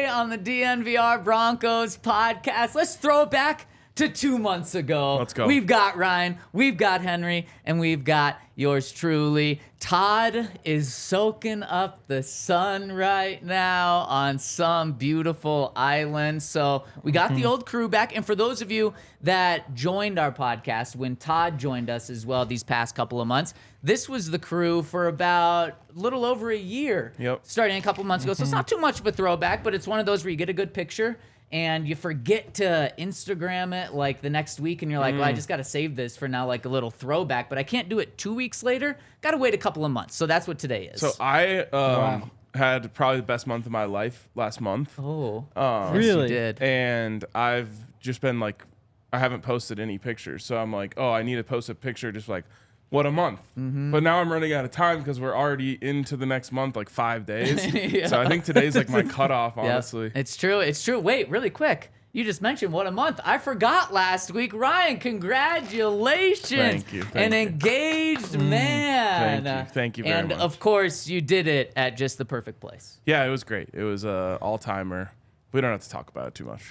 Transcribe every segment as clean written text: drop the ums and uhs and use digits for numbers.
On the DNVR Broncos podcast. Let's throw it back to 2 months ago. Let's go. We've got Ryan, we've got Henry, and we've got yours truly. Todd is soaking up the sun right now on some beautiful island. So we got the old crew back. And for those of you that joined our podcast when Todd joined us as well these past couple of months, this was the crew for about a little over a year. Yep. Starting a couple months ago. So it's not too much of a throwback, but it's one of those where you get a good picture and you forget to Instagram it like the next week, and you're like, well, I just got to save this for now, like a little throwback, but I can't do it 2 weeks later. Got to wait a couple of months. So that's what today is. So I had probably the best month of my life last month. Oh, really? you did. And I've just been like, I haven't posted any pictures. So I'm like, oh, I need to post a picture just like, what a month. But now I'm running out of time because we're already into the next month, like 5 days. Yeah. So I think today's like my cutoff, honestly. Yep. It's true. It's true. Wait, really quick. You just mentioned what a month. I forgot last week. Ryan, congratulations. Thank you. An engaged man. Thank you very much. And of course, you did it at just the perfect place. Yeah, it was great. It was a all-timer. We don't have to talk about it too much.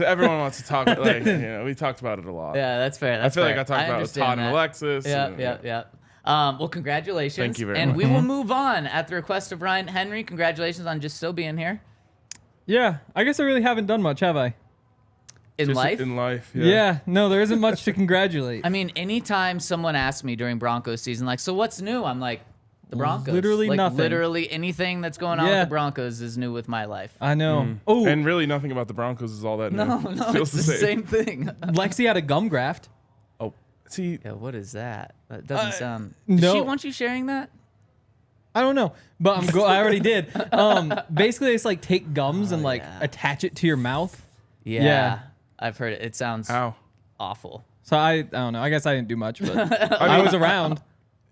Everyone wants to talk. Like, we talked about it a lot. Yeah, that's fair. I feel like I talked about it with Todd and Alexis. Yeah. Well, congratulations. Thank you very and much. we will move on at the request of Ryan. Henry, congratulations on just still being here. Yeah, I guess I really haven't done much, have I? In life? In life, Yeah, no, there isn't much to congratulate. I mean, anytime someone asks me during Broncos season, like, so what's new? I'm like, the Broncos. Literally like, nothing. Literally anything that's going on with the Broncos is new with my life. I know. Oh, And really nothing about the Broncos is all that new. No, Feels it's the same thing. Lexi had a gum graft. Oh, see, Yeah, what is that? That doesn't sound... no. Does she want you sharing that? I don't know, but I already did. Basically, it's like take gums and like attach it to your mouth. Yeah. I've heard it. It sounds ow. awful. So I don't know. I guess I didn't do much, but I was around.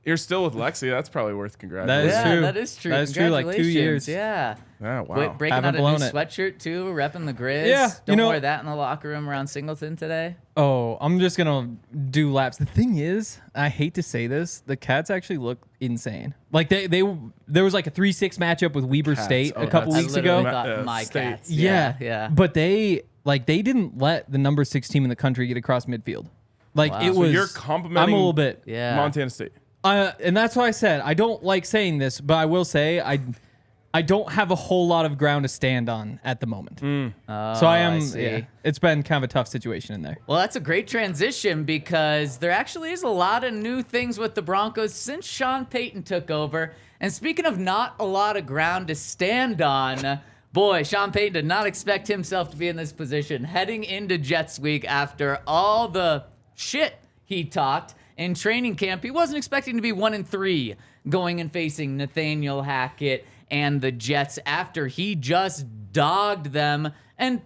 You're still with Lexi. That's probably worth congratulating. That is Yeah, true. that is true. That is true, like 2 years. Congratulations. Yeah. Yeah, wow. Breaking Haven't out a new blown it. sweatshirt, too, repping the Grizz. Yeah, Don't wear that in the locker room around Singleton today. Oh, I'm just gonna do laps. The thing is, I hate to say this, the Cats actually look insane. Like there was like a 3-6 matchup with Weber Cats. State Oh, a couple that's- weeks I literally ago. thought my State. Cats. Yeah. But they didn't let the number 6 team in the country get across midfield. Like Wow. it So was. you're complimenting I'm a little bit. Yeah. Montana State. And that's why I said I don't like saying this, but I will say I don't have a whole lot of ground to stand on at the moment. Oh, So I am. see. Yeah, it's been kind of a tough situation in there. Well, that's a great transition because there actually is a lot of new things with the Broncos since Sean Payton took over. And speaking of not a lot of ground to stand on, boy, Sean Payton did not expect himself to be in this position heading into Jets week after all the shit he talked in training camp. He wasn't expecting to be 1-3 going and facing Nathaniel Hackett and the Jets after he just dogged them. And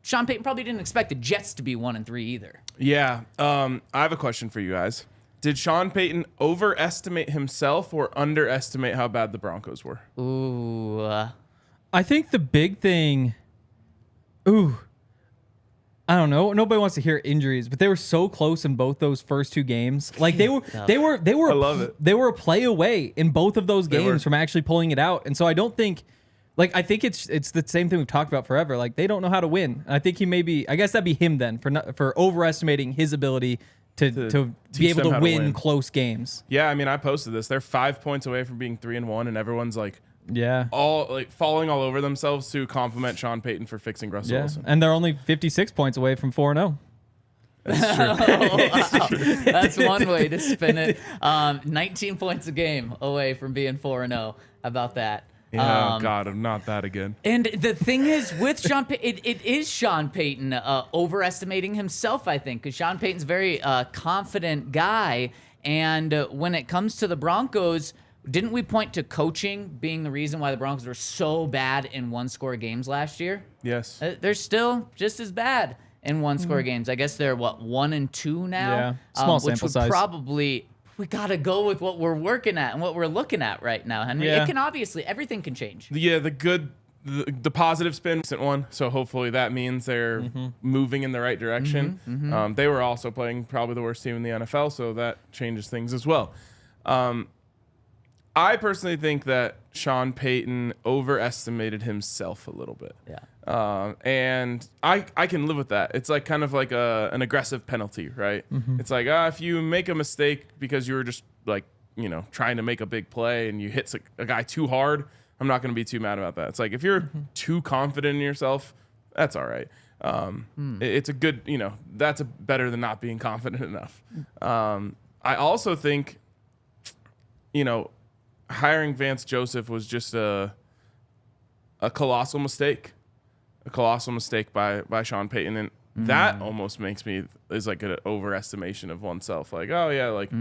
Sean Payton probably didn't expect the Jets to be 1-3 either. Yeah. I have a question for you guys. Did Sean Payton overestimate himself or underestimate how bad the Broncos were? Ooh. I think the big thing. I don't know. Nobody wants to hear injuries, but they were so close in both those first 2 games. Like they were. I love it. They were a play away in both of those games from actually pulling it out. And so I don't think, like, I think it's the same thing we've talked about forever. Like they don't know how to win. And I think he maybe. I guess that'd be him then for overestimating his ability to be able to win close games. Yeah, I mean, I posted this. They're 5 points away from being 3-1, and everyone's like, Yeah. all like falling all over themselves to compliment Sean Payton for fixing Russell Yeah. Wilson. And they're only 56 points away from 4-0. That's true. That's one way to spin it. 19 points a game away from being 4-0. How about that? Yeah, God, I'm not that again. And the thing is, with Sean Payton, it is Sean Payton overestimating himself, I think, because Sean Payton's a very confident guy. And when it comes to the Broncos, didn't we point to coaching being the reason why the Broncos were so bad in one-score games last year? Yes. They're still just as bad in one-score games. I guess they're, 1-2 now? Yeah, small which sample would size. Probably, we got to go with what we're working at and what we're looking at right now, Henry. Yeah. It can obviously, everything can change. Yeah, the positive spin isn't one, so hopefully that means they're moving in the right direction. They were also playing probably the worst team in the NFL, so that changes things as well. I personally think that Sean Payton overestimated himself a little bit. Yeah. And I can live with that. It's like kind of like an aggressive penalty, right? It's like, if you make a mistake because you were just like, trying to make a big play and you hit a guy too hard, I'm not going to be too mad about that. It's like if you're too confident in yourself, that's all right. It's a good, that's better than not being confident enough. I also think, hiring Vance Joseph was just a colossal mistake. A colossal mistake by Sean Payton. And that almost makes me is like an overestimation of oneself. Like, oh yeah, like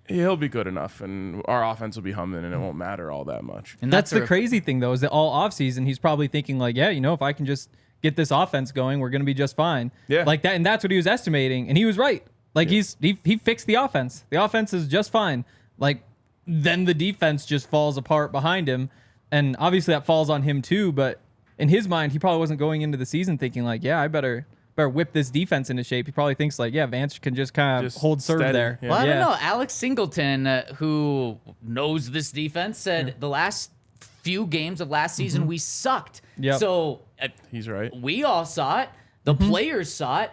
he'll be good enough and our offense will be humming and it won't matter all that much. And that's the crazy thing though, is that all offseason he's probably thinking like, yeah, if I can just get this offense going, we're gonna be just fine. Yeah. Like that, and that's what he was estimating, and he was right. Like he fixed the offense. The offense is just fine. Like then the defense just falls apart behind him. And obviously that falls on him too, but in his mind, he probably wasn't going into the season thinking like, yeah, I better whip this defense into shape. He probably thinks like, yeah, Vance can just kind of hold serve steady. there. Yeah. Well, I don't know. Alex Singleton, who knows this defense, said the last few games of last season we sucked. Yep. So He's right. we all saw it. The players saw it.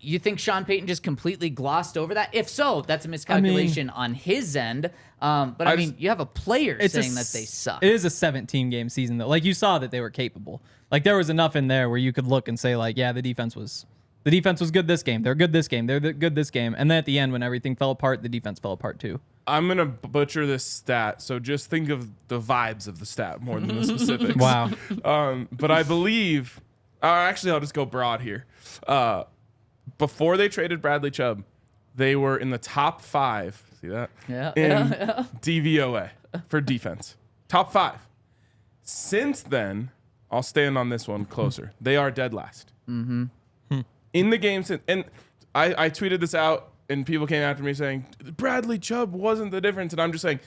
You think Sean Payton just completely glossed over that? If so, that's a miscalculation on his end. But I mean, you have a player saying that they suck. It is a 17-game season though. Like you saw that they were capable. Like there was enough in there where you could look and say like, yeah, the defense was good this game. They're good this game. They're good this game. And then at the end, when everything fell apart, the defense fell apart too. I'm gonna butcher this stat, so just think of the vibes of the stat more than the specifics. Wow. But I believe, actually, I'll just go broad here. Before they traded Bradley Chubb, they were in the top 5. See that? Yeah. In DVOA for defense. Top 5. Since then, I'll stand on this one closer. They are dead last. In the game since, and I tweeted this out, and people came after me saying Bradley Chubb wasn't the difference, and I'm just saying,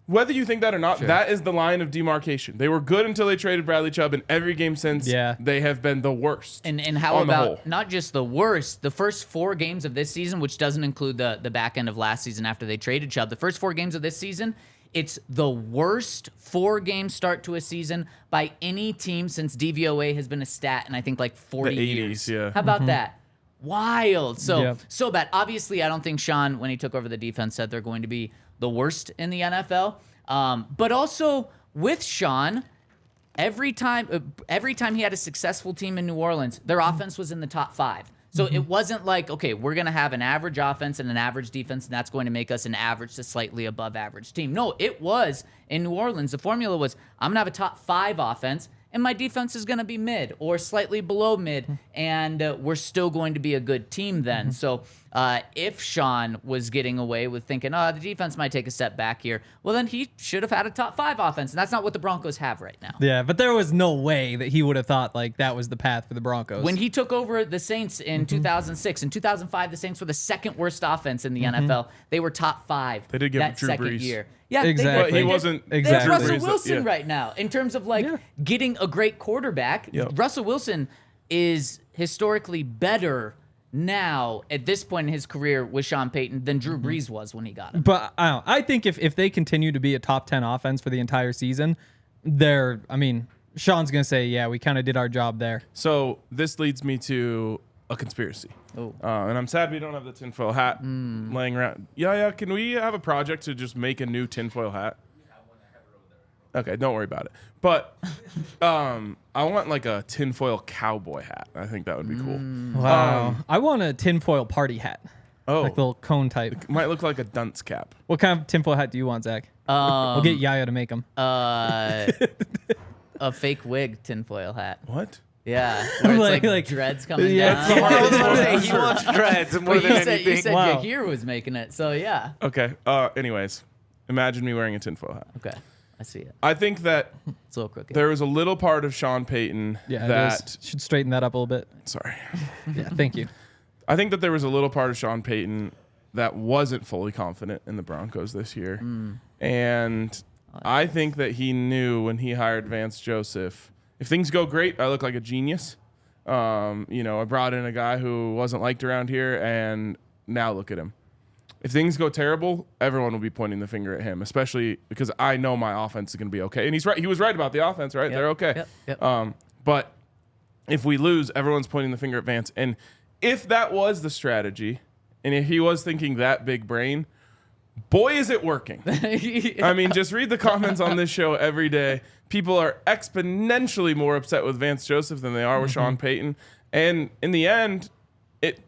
whether you think that or not, that is the line of demarcation. They were good until they traded Bradley Chubb, and every game since, they have been the worst. And how about not just the worst, the first 4 games of this season, which doesn't include the back end of last season after they traded Chubb, the first 4 games of this season, it's the worst 4-game start to a season by any team since DVOA has been a stat in I think like 40 the 80s, years. yeah. How about that? Wild. So Yep. so bad. Obviously, I don't think Sean, when he took over the defense, said they're going to be the worst in the NFL. But also with Sean, every time he had a successful team in New Orleans, their offense was in the top 5. So it wasn't like, okay, we're going to have an average offense and an average defense, and that's going to make us an average to slightly above average team. No, it was in New Orleans. The formula was, I'm going to have a top 5 offense, and my defense is going to be mid or slightly below mid, and we're still going to be a good team then. So if Sean was getting away with thinking, the defense might take a step back here, well, then he should have had a top 5 offense, and that's not what the Broncos have right now. Yeah, but there was no way that he would have thought like that was the path for the Broncos. When he took over the Saints in 2006, in 2005, the Saints were the second worst offense in the NFL. They were top 5 They did give that Drew second Brees. year. Yeah, Exactly. They He did. wasn't They have Exactly. Russell Brees, Wilson right now in terms of getting a great quarterback. Yep. Russell Wilson is historically better now at this point in his career with Sean Payton than Drew Brees was when he got him. But I think if they continue to be a top 10 offense for the entire season, Sean's going to say, yeah, we kind of did our job there. So this leads me to a conspiracy. Oh. And I'm sad we don't have the tinfoil hat laying around. Yeah, can we have a project to just make a new tinfoil hat? Okay, don't worry about it. But I want like a tinfoil cowboy hat. I think that would be cool. Wow. I want a tinfoil party hat. Oh, Like the little cone type. might look like a dunce cap. What kind of tinfoil hat do you want, Zach? We'll get Yaya to make them. A fake wig tinfoil hat. What? Yeah, where it's like, Like- dreads coming Yeah, down. it's the hardest I was one. gonna say, he wants dreads more Well, than you said anything. Yahir Wow. was making it, so yeah. Okay. Anyways, imagine me wearing a tinfoil hat. Okay, I see it. I think that It's a little crooked. there was a little part of Sean Payton that should straighten that up a little bit. Sorry. Yeah, thank you. I think that there was a little part of Sean Payton that wasn't fully confident in the Broncos this year. And I think that he knew when he hired Vance Joseph, if things go great, I look like a genius. I brought in a guy who wasn't liked around here, and now look at him. If things go terrible, everyone will be pointing the finger at him, especially because I know my offense is going to be okay. And he's right. He was right about the offense, right? They're okay. Yep. But if we lose, everyone's pointing the finger at Vance. And if that was the strategy, and if he was thinking that big brain, boy, is it working. I mean, just read the comments on this show every day. People are exponentially more upset with Vance Joseph than they are with Sean Payton. And in the end,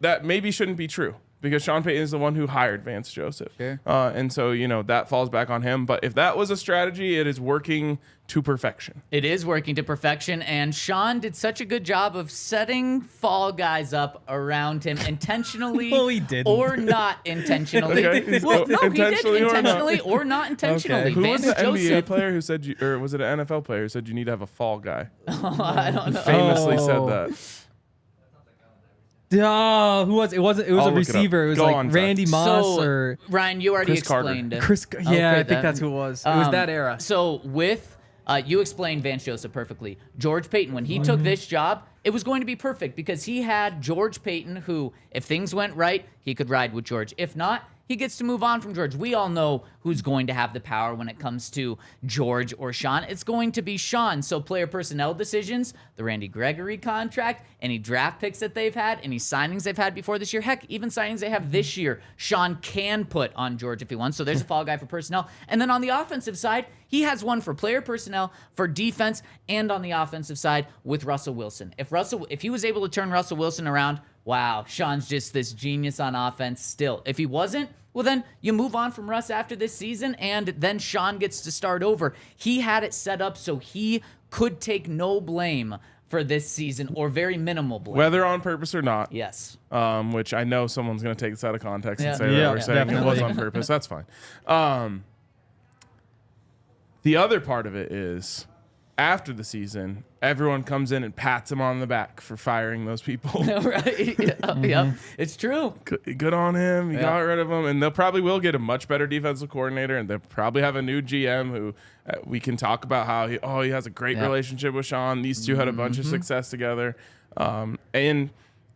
that maybe shouldn't be true, because Sean Payton is the one who hired Vance Joseph. Sure. And so, that falls back on him. But if that was a strategy, it is working to perfection. It is working to perfection, and Sean did such a good job of setting fall guys up around him intentionally Well, he didn't. or not intentionally. Okay. Well, no, Intentionally he or did not. intentionally or not intentionally. Okay. Who was Vance the NBA Joseph, player who said, or was it an NFL player who said you need to have a fall guy? I don't know. Famously said Oh. that. Oh, who was it? Wasn't it was I'll a look it up. receiver? It was Go like on, Zach. Randy Moss So, or Ryan, you already Chris Carter. explained it. Chris. Yeah, Okay, I think then. that's who it was. It was that era. So with you explained Vance Joseph perfectly. George Payton, when he took this job, it was going to be perfect because he had George Payton, who, if things went right, he could ride with George. If not, he gets to move on from George. We all know who's going to have the power when it comes to George or Sean. It's going to be Sean. So player personnel decisions, the Randy Gregory contract, any draft picks that they've had, any signings they've had before this year, heck, even signings they have this year, Sean can put on George if he wants. So there's a fall guy for personnel. And then on the offensive side, he has one for player personnel, for defense, and on the offensive side with Russell Wilson. If he was able to turn Russell Wilson around, wow, Sean's just this genius on offense still. If he wasn't, well, then you move on from Russ after this season, and then Sean gets to start over. He had it set up so he could take no blame for this season, or very minimal blame. Whether on purpose or not. Yes. Which I know someone's going to take this out of context Yeah. and say Yeah, that we're saying it was definitely. on purpose. That's fine. The other part of it is, after the season, everyone comes in and pats him on the back for firing those people. Right? Yep. It's true. Good on him. He Yeah. got rid of him. And they'll probably will get a much better defensive coordinator. And they'll probably have a new GM who we can talk about how he has a great Yeah. relationship with Sean. These two had a bunch of success together. And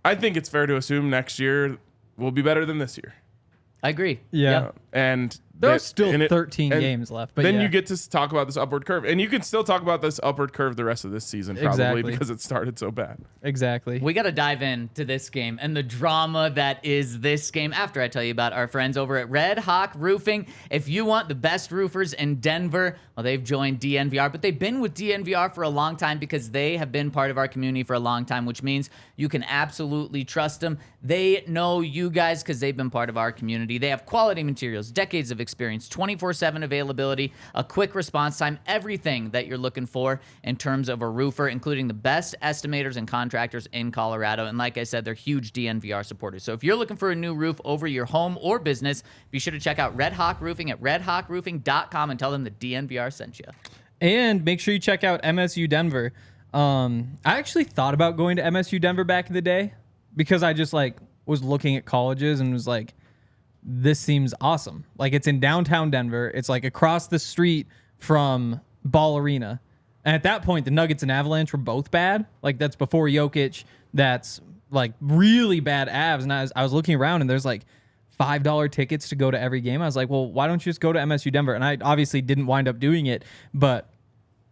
I think it's fair to assume next year will be better than this year. I agree. Yeah. Yep. And There's still and 13 games left. But then yeah. you get to talk about this upward curve. And you can still talk about this upward curve the rest of this season, probably, Exactly. because it started so bad. Exactly. We got to dive into this game and the drama that is this game after I tell you about our friends over at Red Hawk Roofing. If you want the best roofers in Denver, well, they've joined DNVR, but they've been with DNVR for a long time because they have been part of our community for a long time, which means you can absolutely trust them. They know you guys because they've been part of our community. They have quality materials, decades of experience, 24/7 availability, a quick response time, everything that you're looking for in terms of a roofer, including the best estimators and contractors in Colorado. And like I said, they're huge DNVR supporters. So if you're looking for a new roof over your home or business, be sure to check out Red Hawk Roofing at redhawkroofing.com and tell them the DNVR sent you. And make sure you check out MSU Denver. I actually thought about going to MSU Denver back in the day because I just was looking at colleges and was like, this seems awesome. Like, it's in downtown Denver. It's like across the street from Ball Arena. And at that point, the Nuggets and Avalanche were both bad. Like, that's before Jokic. That's like really bad Avs. And I was looking around and there's like $5 tickets to go to every game. I was like, well, why don't you just go to MSU Denver? And I obviously didn't wind up doing it, but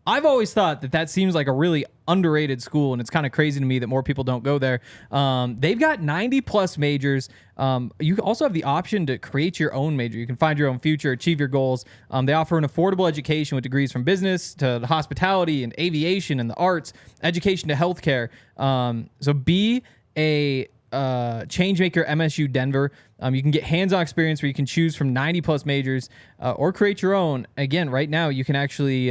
I've always thought that seems like a really underrated school, and it's kind of crazy to me that more people don't go there. They've got 90-plus majors. You also have the option to create your own major. You can find your own future, achieve your goals. They offer an affordable education with degrees from business to hospitality and aviation and the arts, education to healthcare. So be a Changemaker MSU Denver. You can get hands-on experience where you can choose from 90-plus majors or create your own. Again, right now, you can actually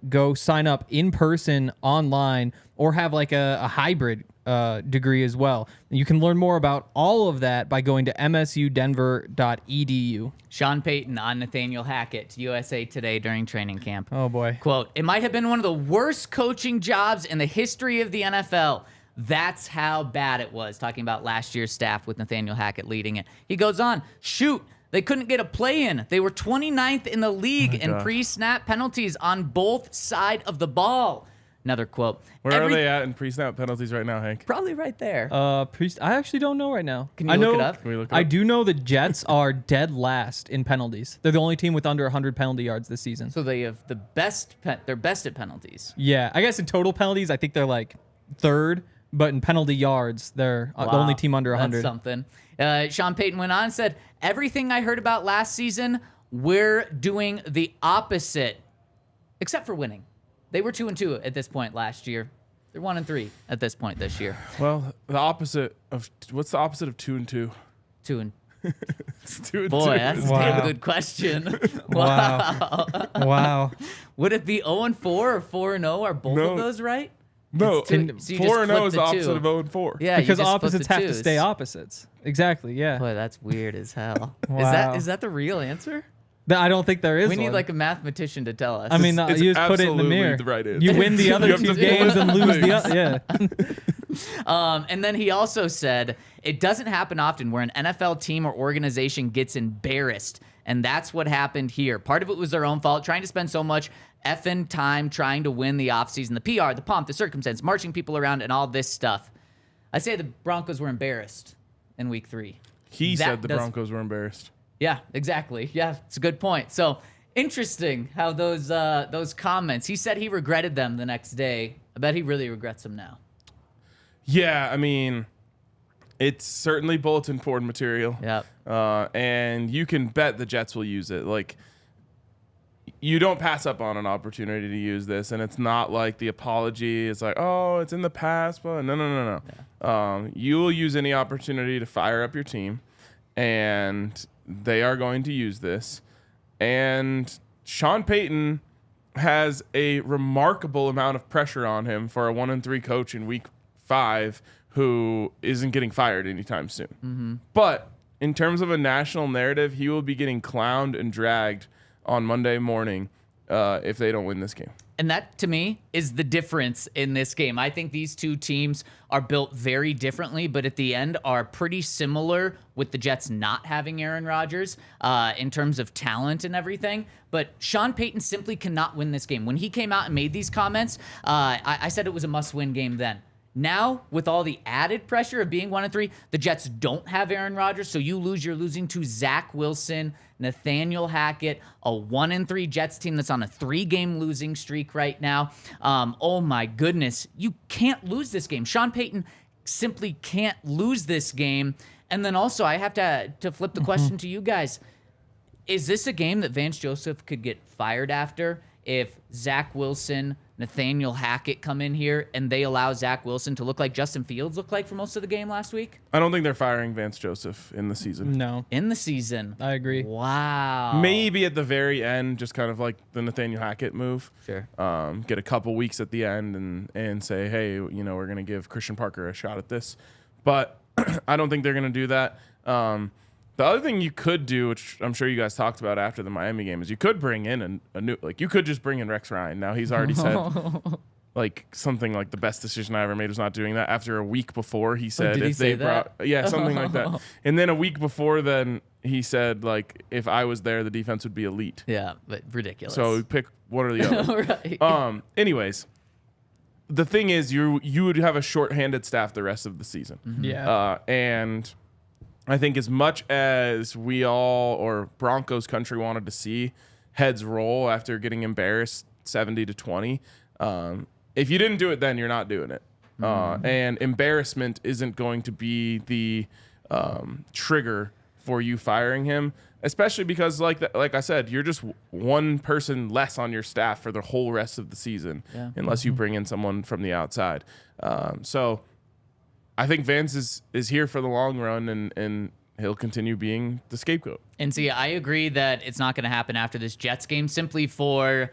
go sign up in person, online, or have like a hybrid degree as well. You can learn more about all of that by going to msudenver.edu. Sean Payton on Nathaniel Hackett, USA Today during training camp. Oh, boy. Quote, "It might have been one of the worst coaching jobs in the history of the NFL. That's how bad it was." Talking about last year's staff with Nathaniel Hackett leading it. He goes on, "Shoot, they couldn't get a play in. They were 29th in the league in pre-snap penalties on both sides of the ball." Another quote. Where are they at in pre-snap penalties right now, Hank? Probably right there. I actually don't know right now. Can you look it up? Can we look it I up? do know the Jets are dead last in penalties. They're the only team with under 100 penalty yards this season. So they have the best. They're best at penalties. Yeah, I guess in total penalties, I think they're like third, but in penalty yards, they're the only team under 100. That's something. Sean Payton went on and said, "Everything I heard about last season, we're doing the opposite, except for winning. They were 2-2 at this point last year. They're 1-3 at this point this year. Well, what's the opposite of 2-2? 2 It's 2-2. Boy, that's a Wow. damn good question. Wow. Wow. Would it be 0-4 or 4-0? Are both No. of those right? No, It's two- so you just 4-0 flip is the the opposite two. of 0-4. Yeah, you Because just flip opposites the have to twos. stay opposites. Exactly, yeah. Boy, that's weird as hell. Wow. Is that the real answer? I don't think there is We need one. like a mathematician to tell us. I mean, It's you just put it in the absolutely mirror. the right answer. You win the You other have two to games and flip lose the things. other. Yeah. And then he also said, "It doesn't happen often where an NFL team or organization gets embarrassed. And that's what happened here. Part of it was their own fault, trying to spend so much effing time trying to win the offseason, the PR, the pomp, the circumstance, marching people around, and all this stuff." I say the Broncos were embarrassed in week 3. He That said the does- Broncos were embarrassed. Yeah, exactly. Yeah, it's a good point. So interesting how those comments. He said he regretted them the next day. I bet he really regrets them now. Yeah, I mean, it's certainly bulletin board material. Yep. And you can bet the Jets will use it. Like, you don't pass up on an opportunity to use this, and it's not like the apology is like, oh, it's in the past, but no. Yeah. You will use any opportunity to fire up your team, and they are going to use this. And Sean Payton has a remarkable amount of pressure on him for a 1-3 coach in week 5 who isn't getting fired anytime soon. Mm-hmm. But in terms of a national narrative, he will be getting clowned and dragged on Monday morning if they don't win this game. And that, to me, is the difference in this game. I think these two teams are built very differently, but at the end are pretty similar with the Jets not having Aaron Rodgers in terms of talent and everything. But Sean Payton simply cannot win this game. When he came out and made these comments, I said it was a must-win game then. Now, with all the added pressure of being 1-3, the Jets don't have Aaron Rodgers, so you're losing to Zach Wilson, Nathaniel Hackett, a 1-3 Jets team that's on a 3-game losing streak right now. Oh my goodness, you can't lose this game. Sean Payton simply can't lose this game. And then also, I have to flip the question to you guys. Is this a game that Vance Joseph could get fired after if Zach Wilson, Nathaniel Hackett come in here and they allow Zach Wilson to look like Justin Fields looked like for most of the game last week? I don't think they're firing Vance Joseph in the season. No, In the season. I agree. Wow. Maybe at the very end, just kind of like the Nathaniel Hackett move. Sure. Get a couple weeks at the end and say, hey, we're going to give Christian Parker a shot at this. But I don't think they're going to do that. The other thing you could do, which I'm sure you guys talked about after the Miami game, is you could bring in a new, like you could just bring in Rex Ryan. Now he's already said like something like the best decision I ever made was not doing that. After a week before, he said did he if they say that? brought something like that. And then a week before, then he said like if I was there, the defense would be elite. Yeah, but ridiculous. So pick one or the other. right. Anyways, the thing is, you would have a short-handed staff the rest of the season. Yeah. And I think as much as we all, or Broncos country, wanted to see heads roll after getting embarrassed 70-20, if you didn't do it then, you're not doing it. And embarrassment isn't going to be the trigger for you firing him, especially because, like I said, you're just one person less on your staff for the whole rest of the season, unless you bring in someone from the outside. So I think Vance is here for the long run, and he'll continue being the scapegoat. And see, I agree that it's not going to happen after this Jets game simply for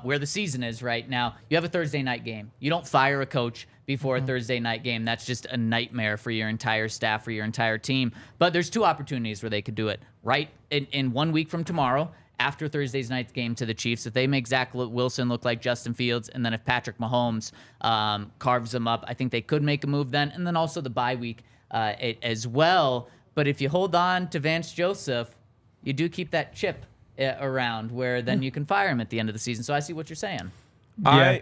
where the season is right now. You have a Thursday night game. You don't fire a coach before a Thursday night game. That's just a nightmare for your entire staff, for your entire team. But there's 2 opportunities where they could do it. Right in 1 week from tomorrow, after Thursday's night game to the Chiefs, if they make Zach Wilson look like Justin Fields, and then if Patrick Mahomes carves them up, I think they could make a move then. And then also the bye week as well. But if you hold on to Vance Joseph, you do keep that chip around where then you can fire him at the end of the season. So I see what you're saying. Yeah.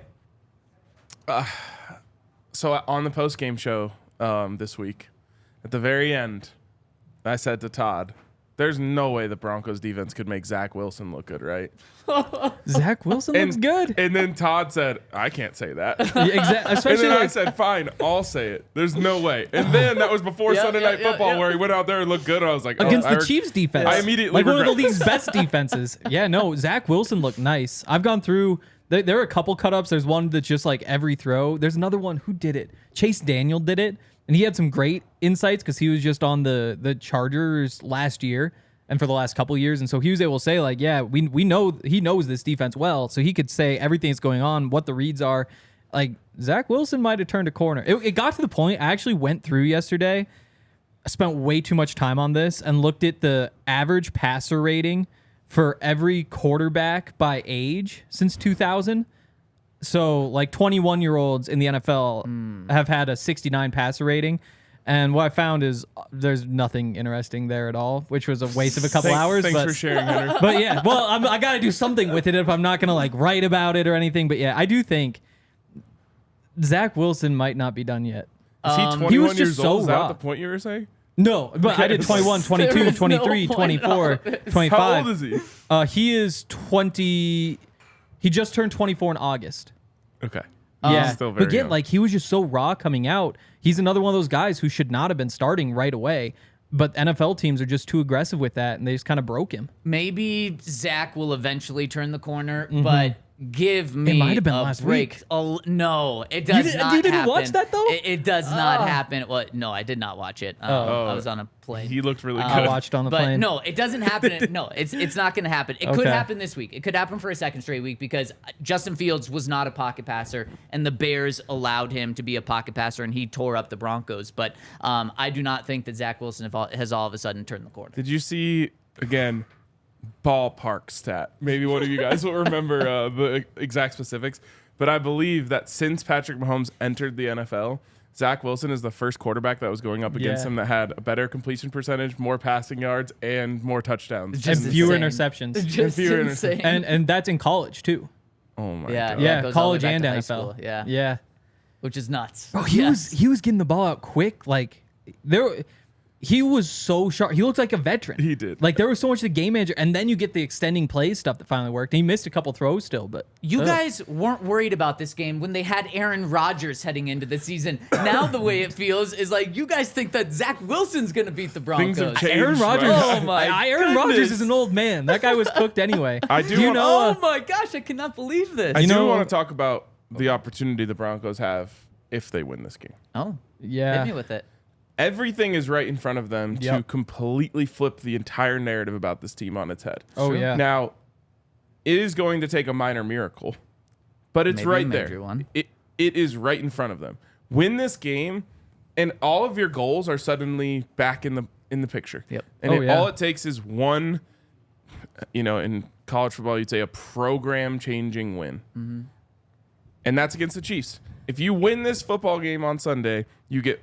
So on the post-game show this week, at the very end, I said to Todd, there's no way the Broncos defense could make Zach Wilson look good, right? Zach Wilson looks good. And then Todd said, I can't say that. Yeah, exactly. And Especially then I said, fine, I'll say it. There's no way. And then that was before Sunday Night Football where he went out there and looked good. And I was like, against the Chiefs defense. I immediately like one of the regret league's best defenses. Yeah, no, Zach Wilson looked nice. I've gone through. There are a couple cut-ups. There's one that's just like every throw. There's another one. Who did it? Chase Daniel did it. And he had some great insights because he was just on the Chargers last year and for the last couple of years. And so he was able to say, like, yeah, we know he knows this defense well. So he could say everything that's going on, what the reads are. Like, Zach Wilson might have turned a corner. It got to the point, I actually went through yesterday. I spent way too much time on this and looked at the average passer rating for every quarterback by age since 2000. So, like, 21-year-olds in the NFL have had a 69 passer rating. And what I found is there's nothing interesting there at all, which was a waste of a couple hours. Thanks for sharing, Henry. But yeah, well, I got to do something with it if I'm not going to like write about it or anything. But yeah, I do think Zach Wilson might not be done yet. Is he 21 he was years just old? Is so that raw. the point you were saying? No, but I did 21, 22, 23, 24, 25. How old is he? He is 20. He just turned 24 in August. Okay. Yeah, Still very but again, young. like he was just so raw coming out. He's another one of those guys who should not have been starting right away. But NFL teams are just too aggressive with that, and they just kind of broke him. Maybe Zach will eventually turn the corner, but give me might have been a last break. week. Oh, no, it does not You didn't happen. watch that, though? It does not happen. Well, no, I did not watch it. I was on a plane. He looked really good. I watched on the But plane. no, it doesn't happen. No, it's not going to happen. It could Okay. happen this week. It could happen for a second straight week because Justin Fields was not a pocket passer, and the Bears allowed him to be a pocket passer, and he tore up the Broncos. But I do not think that Zach Wilson has all of a sudden turned the corner. Did you see, again, ballpark stat? Maybe one of you guys will remember the exact specifics. But I believe that since Patrick Mahomes entered the NFL, Zach Wilson is the first quarterback that was going up against Yeah. him that had a better completion percentage, more passing yards, and more touchdowns. And Just fewer insane. interceptions. Just fewer insane. And that's in college, too. Oh, my Yeah, God. it Yeah, goes all the college way back and to high NFL. school. Yeah. Yeah. Which is nuts. Bro, he was getting the ball out quick. Like he was so sharp. He looked like a veteran. He did. Like there was so much the game manager, and then you get the extending plays stuff that finally worked. And he missed a couple throws still, but You guys weren't worried about this game when they had Aaron Rodgers heading into the season. Now the way it feels is like you guys think that Zach Wilson's going to beat the Things have Broncos. changed. Aaron Rodgers. right? Oh my Aaron Rodgers goodness. is an old man. That guy was cooked anyway. I do you want- know. Oh my gosh, I cannot believe this. I You do know- want to talk about the opportunity the Broncos have if they win this game. Oh, Yeah. hit me with it. Everything is right in front of them to Yep. completely flip the entire narrative about this team on its head. Oh Sure. yeah. Now, it is going to take a minor miracle, but it's Maybe a right major there. one. It is right in front of them. Win this game, and all of your goals are suddenly back in the picture. Yep. And Oh, yeah. all it takes is one, in college football, you'd say a program-changing win. Mm-hmm. And that's against the Chiefs. If you win this football game on Sunday, you get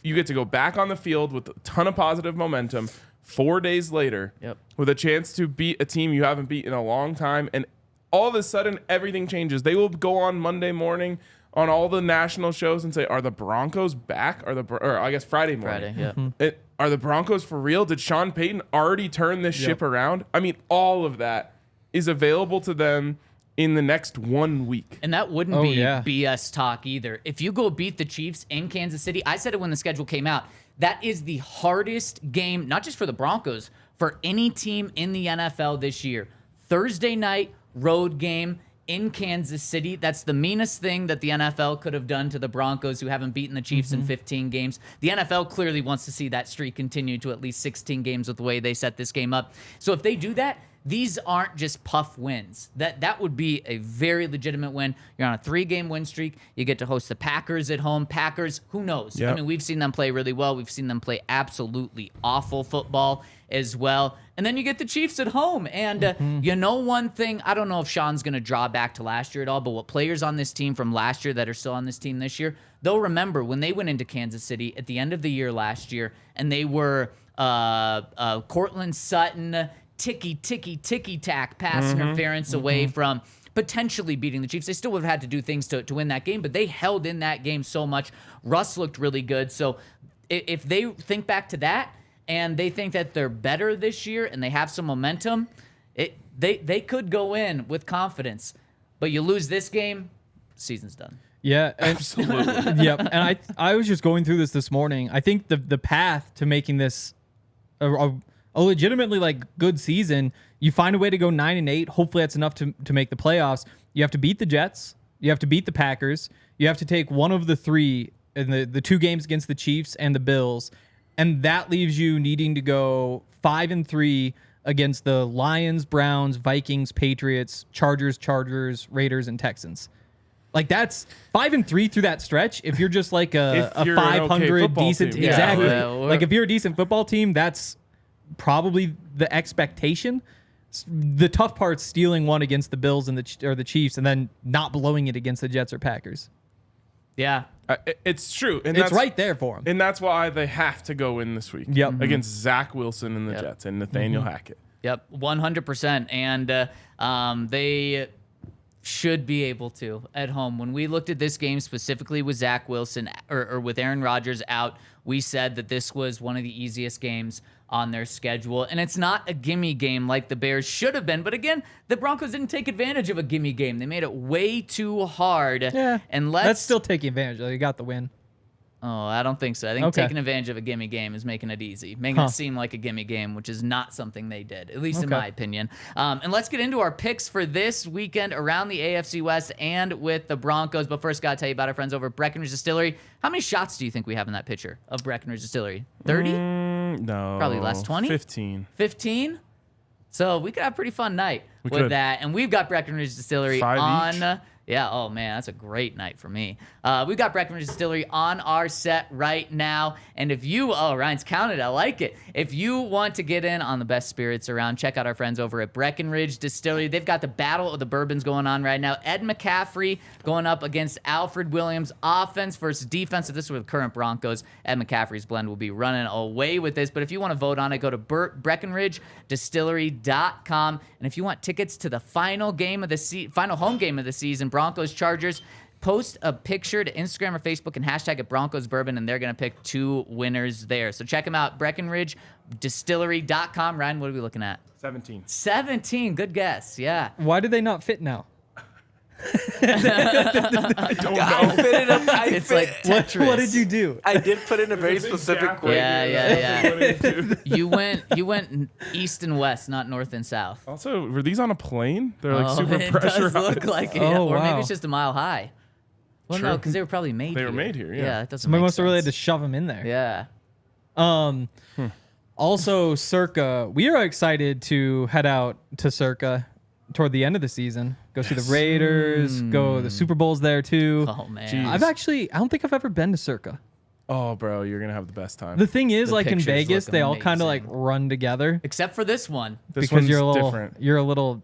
to go back on the field with a ton of positive momentum 4 days later Yep. with a chance to beat a team you haven't beat in a long time. And all of a sudden, everything changes. They will go on Monday morning on all the national shows and say, are the Broncos back? Or I guess Friday morning. Friday, yeah. Are the Broncos for real? Did Sean Payton already turn this ship around? I mean, all of that is available to them in the next 1 week. And that wouldn't Oh, be yeah. BS talk either. If you go beat the Chiefs in Kansas City, I said it when the schedule came out, that is the hardest game, not just for the Broncos, for any team in the NFL this year. Thursday night road game in Kansas City. That's the meanest thing that the NFL could have done to the Broncos, who haven't beaten the Chiefs in 15 games. The NFL clearly wants to see that streak continue to at least 16 games with the way they set this game up. So if they do that, these aren't just puff wins. That would be a very legitimate win. You're on a 3-game win streak. You get to host the Packers at home. Packers, who knows? Yep. I mean, we've seen them play really well. We've seen them play absolutely awful football as well. And then you get the Chiefs at home. And you know one thing, I don't know if Sean's going to draw back to last year at all, but what players on this team from last year that are still on this team this year, they'll remember when they went into Kansas City at the end of the year last year, and they were Cortland Sutton, ticky-tack pass interference away from potentially beating the Chiefs. They still would have had to do things to win that game, but they held in that game so much. Russ looked really good. So if they think back to that and they think that they're better this year and they have some momentum, they could go in with confidence. But you lose this game, season's done. Yeah, Absolutely. Yep. And I was just going through this morning. I think the path to making this a legitimately like good season, you find a way to go 9-8. Hopefully that's enough to make the playoffs. You have to beat the Jets. You have to beat the Packers. You have to take one of the 3 in the 2 games against the Chiefs and the Bills. And that leaves you needing to go 5-3 against the Lions, Browns, Vikings, Patriots, Chargers, Raiders, and Texans. Like that's 5-3 through that stretch. If you're just like a 500 decent team. exactly. Yeah, like if you're a decent football team, that's probably the expectation. The tough part's stealing one against the Bills and the Chiefs, and then not blowing it against the Jets or Packers. Yeah. It's true. And It's right there for them. And that's why they have to go in this week. Yep. Against Zach Wilson and the Jets and Nathaniel Hackett. Yep, 100%. And they should be able to at home. When we looked at this game specifically with Zach Wilson or with Aaron Rodgers out, we said that this was one of the easiest games on their schedule. And it's not a gimme game like the Bears should have been. But again, the Broncos didn't take advantage of a gimme game. They made it way too hard. Yeah, and that's still taking advantage. They got the win. Oh, I don't think so. I think Okay. taking advantage of a gimme game is making it easy, making it seem like a gimme game, which is not something they did, at least in my opinion. And let's get into our picks for this weekend around the AFC West and with the Broncos. But first, got to tell you about our friends over at Breckenridge Distillery. How many shots do you think we have in that pitcher of Breckenridge Distillery? 30? No. Probably less. 20? 15. 15? So we could have a pretty fun night with that. And we've got Breckenridge Distillery 5 on... each? Yeah, oh man, that's a great night for me. We've got Breckenridge Distillery on our set right now. And if you, Ryan's counted, I like it. If you want to get in on the best spirits around, check out our friends over at Breckenridge Distillery. They've got the Battle of the Bourbons going on right now. Ed McCaffrey going up against Alfred Williams. Offense versus defense. If this were the current Broncos, Ed McCaffrey's blend will be running away with this. But if you want to vote on it, go to BreckenridgeDistillery.com. And if you want tickets to the final game of the final home game of the season, Broncos-Chargers, post a picture to Instagram or Facebook and hashtag it Broncos Bourbon, and they're going to pick 2 winners there. So check them out, BreckenridgeDistillery.com. Ryan, what are we looking at? 17. 17. Good guess. Yeah. Why do they not fit now? I don't know. fit it up. It's like Tetris. What did you do? I did put in a very specific way. Yeah. You went east and west, not north and south. Also, were these on a plane? They're like super it pressurized. does look like it. Oh, Or maybe wow. it's just a mile high. Well, no, True. because they were probably made They here. were made here, yeah. Yeah, that doesn't Somebody make must have really had to sense. shove them in there. Yeah. Also, Circa, we are excited to head out to Circa toward the end of the season. Go see the Raiders. Go the Super Bowl's there too. Oh, man. Jeez. I don't think I've ever been to Circa. Oh, bro, you're going to have the best time. The thing is, The like in pictures Vegas, look they all kind of like amazing. run together Except for this one. This because one's you're a little different. you're a little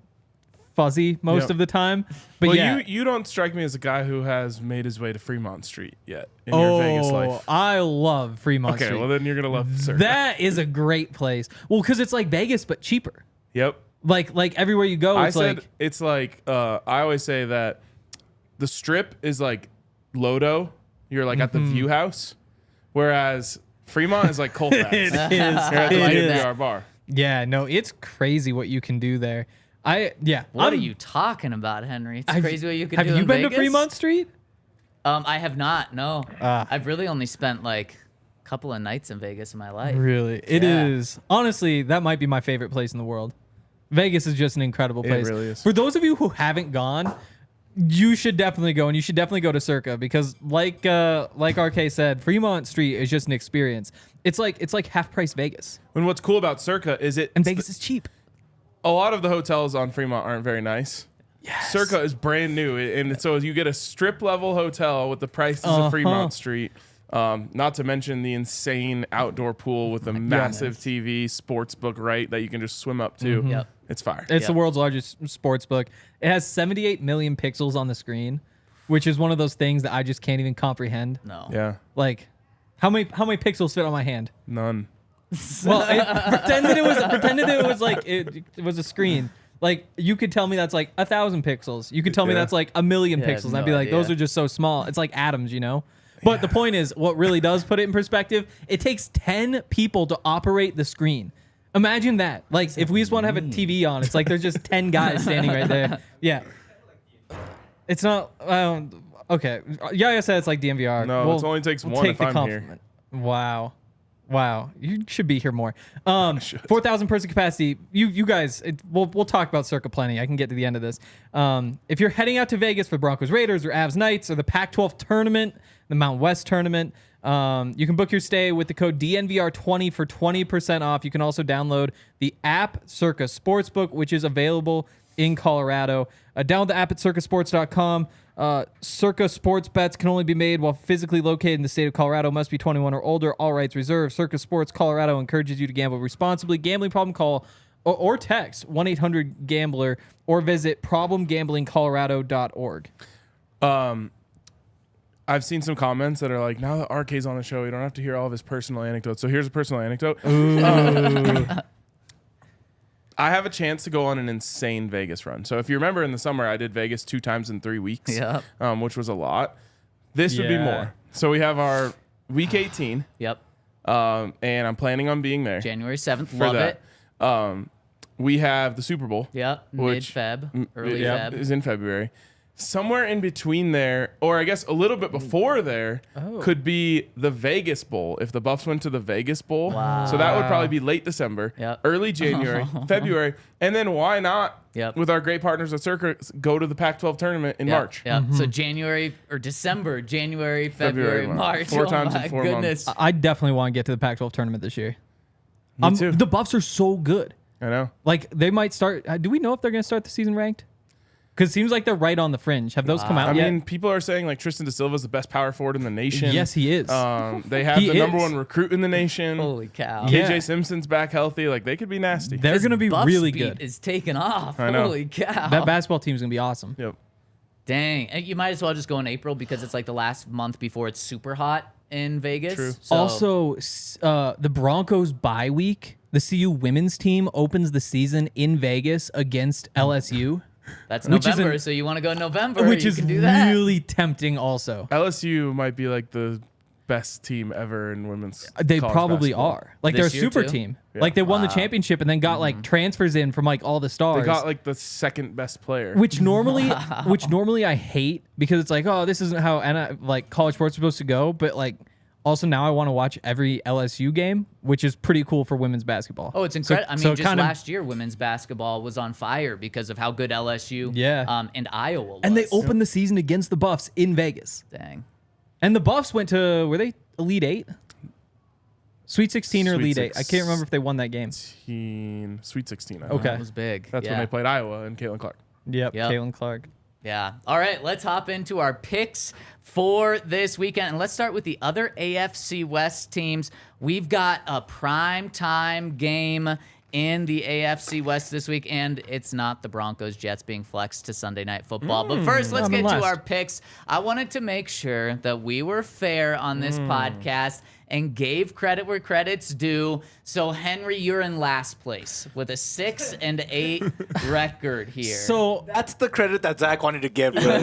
fuzzy most Yep. of the time. But Well, yeah. you don't strike me as a guy who has made his way to Fremont Street yet in your Vegas life. I love Fremont Okay, Street. well, then you're going to love Circa. That is a great place. Well, because it's like Vegas but cheaper. Yep. Like everywhere you go, it's I always say that the Strip is like Lodo. You're like at the View House, whereas Fremont is like Colfax. It is. You're at the It is. DNVR bar. Yeah, no, it's crazy what you can do there. What are you talking about, Henry? It's crazy what you can Have do you in been to Vegas? Fremont Street? I have not, no. I've really only spent like a couple of nights in Vegas in my life. Really? It Yeah. is. Honestly, that might be my favorite place in the world. Vegas is just an incredible place. really is. For those of you who haven't gone, You should definitely go, and you should definitely go to Circa because, like RK said, Fremont Street is just an experience. It's like half price Vegas. And what's cool about Circa is And Vegas is cheap. A lot of the hotels on Fremont aren't very nice. Yes. Circa is brand new, and so you get a strip level hotel with the prices of Fremont Street. Not to mention the insane outdoor pool with a massive TV sports book that you can just swim up to. Mm-hmm. Yep. It's fire. It's the world's largest sports book. It has 78 million pixels on the screen, which is one of those things that I just can't even comprehend. No. Yeah. Like, how many pixels fit on my hand? None. Well, pretend that it was like it was a screen. Like, you could tell me that's like 1,000 pixels. You could tell me that's like 1,000,000 pixels. And I'd be like, those are just so small. It's like atoms, you know? But the point is, what really does put it in perspective, it takes 10 people to operate the screen. Imagine that. Like, if we just want to have a TV on, it's like there's just 10 guys standing right there. Yeah. It's not... okay. Yaya said it's like DNVR. No, it only takes one if I'm here. Wow. You should be here more. 4,000 person capacity. You guys, we'll talk about Circa plenty. I can get to the end of this. If you're heading out to Vegas for Broncos Raiders or Avs Knights or the Pac-12 tournament, the Mountain West tournament, you can book your stay with the code DNVR20 for 20% off. You can also download the app Circa Sportsbook, which is available in Colorado. Download the app at circasports.com. Circa sports bets can only be made while physically located in the state of Colorado. Must be 21 or older. All rights reserved. Circa Sports Colorado encourages you to gamble responsibly. Gambling problem, call or text 1-800-GAMBLER or visit problemgamblingcolorado.org. I've seen some comments that are like, now that RK's on the show, you don't have to hear all of his personal anecdotes. So here's a personal anecdote. I have a chance to go on an insane Vegas run. So if you remember in the summer, I did Vegas 2 times in 3 weeks, which was a lot. This would be more. So we have our week 18. Yep. And I'm planning on being there. January 7th. Love it. We have the Super Bowl. Yep. Mid-Feb. Early Feb. Is in February. Somewhere in between there, or I guess a little bit before there, could be the Vegas Bowl if the Buffs went to the Vegas Bowl. Wow. So that would probably be late December, early January, February, and then why not, with our great partners at Circa, go to the Pac-12 tournament in March. Yeah. So January or December, January, February, March. 4 times in 4 months. I definitely want to get to the Pac-12 tournament this year. Me too. The Buffs are so good. I know. Like, they might start... do we know if they're going to start the season ranked? Because it seems like they're right on the fringe. Have those come out yet? I mean, people are saying like Tristan Da Silva is the best power forward in the nation. Yes, he is. They have the number 1 recruit in the nation. Holy cow. KJ Simpson's back healthy. Like, they could be nasty. They're going to be Buffs really beat good. is taking off. I know. Holy cow. That basketball team's going to be awesome. Yep. Dang. And you might as well just go in April because it's like the last month before it's super hot in Vegas. True. So, Also, the Broncos bye week, the CU women's team opens the season in Vegas against LSU. that's which is November, so you want to go in November, Which you is can do that. really tempting also. LSU might be like the best team ever in women's They college probably basketball. are. Like, This they're a year, super too? team. Yeah. Like, they won the championship and then got like transfers in from like all the stars. They got like the second best player. which normally I hate because it's like, oh, this isn't how like college sports are supposed to go. But like, also now I want to watch every LSU game, which is pretty cool for women's basketball. Oh, it's incredible. I mean, so just last year, women's basketball was on fire because of how good LSU and Iowa was. And they opened the season against the Buffs in Vegas. Dang. And the Buffs went to, were they Elite 8? Sweet 16 or Sweet Elite 8. I can't remember if they won that game. Sweet 16. I Okay. think. That was big. That's when they played Iowa and Caitlin Clark. Yep. Yep. Caitlin Clark. Yeah. All right, let's hop into our picks for this weekend. And let's start with the other AFC West teams. We've got a prime time game in the AFC West this week, and it's not the Broncos-Jets being flexed to Sunday Night Football. But first, let's get to our picks. I wanted to make sure that we were fair on this podcast and gave credit where credit's due. So, Henry, you're in last place with a 6-8 record here. So That's the credit that Zach wanted to give, really.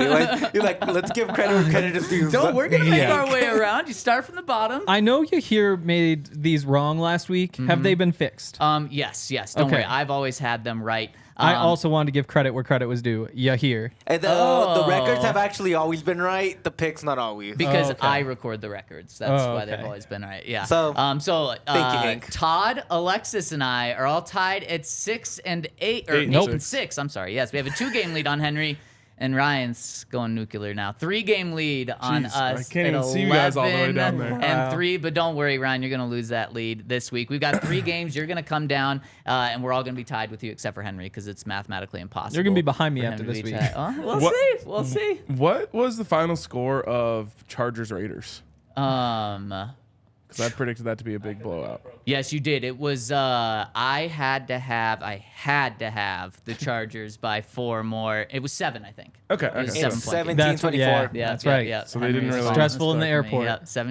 You're like, let's give credit where credit is due. No, we're going to make our way around. You start from the bottom. I know you here made these wrong last week. Have they been fixed? Yes. Don't worry. I've always had them right. I also wanted to give credit where credit was due. Yahir. And the records have actually always been right. The picks, not always. Because I record the records. That's why they've okay. always been right. Yeah. So, thank you, Hank. Todd, Alexis, and I are all tied at 6-8. Or 8 and 8 and 6. I'm sorry. Yes, we have a 2-game lead on Henry. And Ryan's going nuclear now. 3-game lead on Jeez, us. I can't even at see you guys all the way 11 down there. And 3, but don't worry, Ryan, you're going to lose that lead this week. We've got 3 games. You're going to come down, and we're all going to be tied with you except for Henry because it's mathematically impossible. You're going to be behind me for him after to this be week. tied. We'll What- see. We'll see. What was the final score of Chargers Raiders? Because I predicted that to be a big blowout. Yes, you did. It was I had to have the Chargers by 4 more. It was 7, I think. Okay, It was okay. 7 It's points. 17-24. Yeah, That's right. Yeah. So they didn't Henry's really- on Stressful in the score for me. airport. Yeah,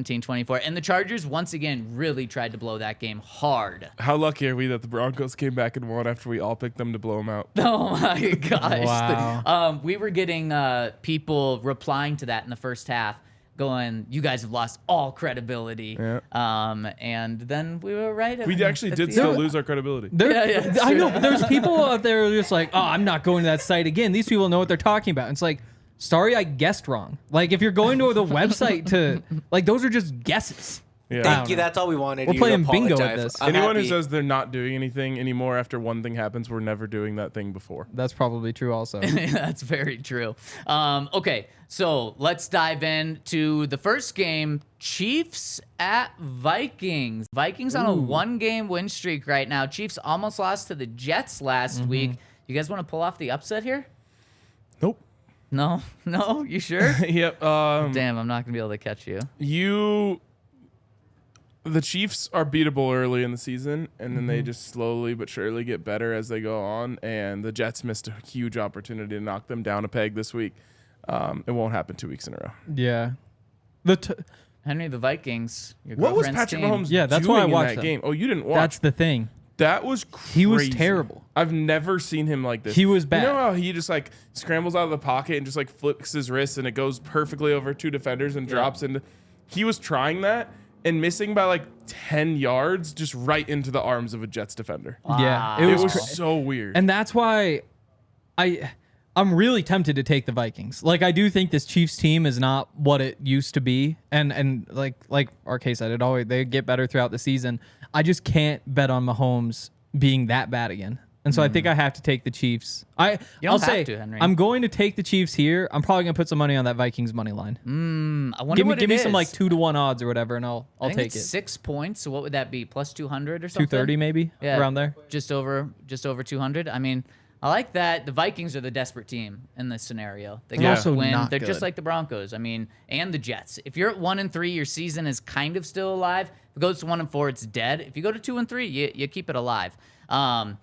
17-24. And the Chargers once again really tried to blow that game hard. How lucky are we that the Broncos came back and won after we all picked them to blow them out? Oh my gosh. Wow. We were getting people replying to that in the first half, going, "You guys have lost all credibility." Yeah. And then we were right. We actually did still lose our credibility. Yeah, I know, but there's people out there who are just like, oh, I'm not going to that site again. These people know what they're talking about. And it's like, sorry, I guessed wrong. Like, if you're going to the website to, like, those are just guesses. Yeah. Thank you. That's all we wanted. We're you playing to bingo with apologize. this. I'm Anyone who happy. says they're not doing anything anymore after one thing happens, we're never doing that thing before. That's probably true also. That's very true. Okay, so let's dive into the first game. Chiefs at Vikings. Vikings on a 1-game win streak right now. Chiefs almost lost to the Jets last week. You guys want to pull off the upset here? Nope. No? No? You sure? Yep. Damn, I'm not going to be able to catch you. The Chiefs are beatable early in the season, and then they just slowly but surely get better as they go on. And the Jets missed a huge opportunity to knock them down a peg this week. It won't happen 2 weeks in a row. Yeah. Henry, the Vikings. Your What was girlfriend's Patrick team. Mahomes Yeah, that's doing why I in watched that them. game? Oh, you didn't watch. That's the thing. That was crazy. He was terrible. I've never seen him like this. He was bad. You know how he just like scrambles out of the pocket and just like flicks his wrist and it goes perfectly over 2 defenders and drops into. He was trying that and missing by like 10 yards just right into the arms of a Jets defender. Yeah. It was cra- so weird. And that's why I'm really tempted to take the Vikings. Like, I do think this Chiefs team is not what it used to be. And like our case said, they get better throughout the season. I just can't bet on Mahomes being that bad again. And so I think I have to take the Chiefs. I'll have say to, Henry. I'm going to take the Chiefs here. I'm probably going to put some money on that Vikings money line. I wonder what Give me it some is. like 2-1 odds or whatever, and I'll I think take it's it. 6 points. So what would that be? Plus 200 or something? 230 maybe around there. Just over 200. I mean, I like that. The Vikings are the desperate team in this scenario. They They're got also to win. not They're just good. like the Broncos. I mean, and the Jets. If you're at 1-3, your season is kind of still alive. If it goes to 1-4, it's dead. If you go to 2-3, you keep it alive. The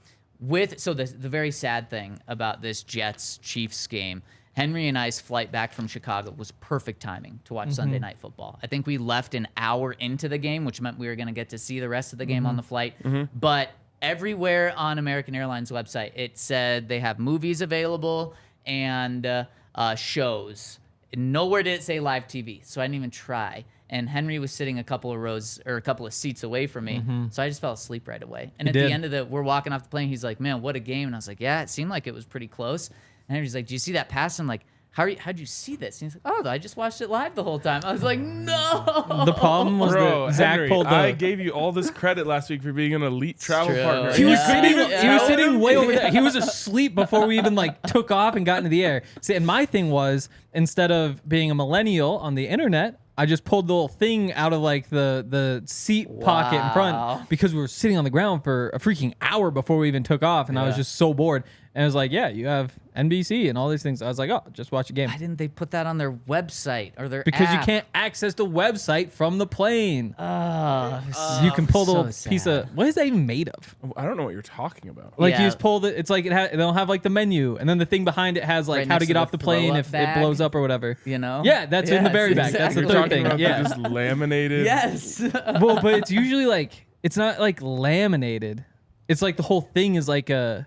very sad thing about this Jets Chiefs game, Henry and I's flight back from Chicago was perfect timing to watch Sunday Night Football. I think we left an hour into the game, which meant we were going to get to see the rest of the game on the flight. But everywhere on American Airlines website, it said they have movies available and shows. Nowhere did it say live TV, so I didn't even try. And Henry was sitting a couple of seats away from me, so I just fell asleep right away. And He at did. the end of we're walking off the plane, he's like, "Man, what a game!" And I was like, "Yeah, it seemed like it was pretty close." And Henry's like, "Do you see that pass?" I'm like, how'd you see this? And he's like, "Oh, I just watched it live the whole time." I was like, "No." The problem was Bro, that Zach Henry, pulled I the. gave you all this credit last week for being an elite travel true. partner. He was Yeah. sitting. Yeah. He was sitting way over there. He was asleep before we even like took off and got into the air. See, and my thing was, instead of being a millennial on the internet, I just pulled the little thing out of like the seat pocket in Wow. front because we were sitting on the ground for a freaking hour before we even took off, and I was just so bored. And I was like, "Yeah, you have NBC and all these things." I was like, "Oh, just watch a game." Why didn't they put that on their website or their Because you app? can't access the website from the plane. Oh, You can pull the so little piece sad. of what is that even made of? I don't know what you're talking about. Like Yeah. you just pull it. It's like they'll have like the menu, and then the thing behind it has like Right how next to get to off the the plane throw-up if bag. it blows up or whatever. You know? Yeah, that's in the Yes, berry bag. That's the exactly. You're third talking thing. about Yeah. just laminated. Yes. Well, but it's usually like it's not like laminated. It's like the whole thing is like a.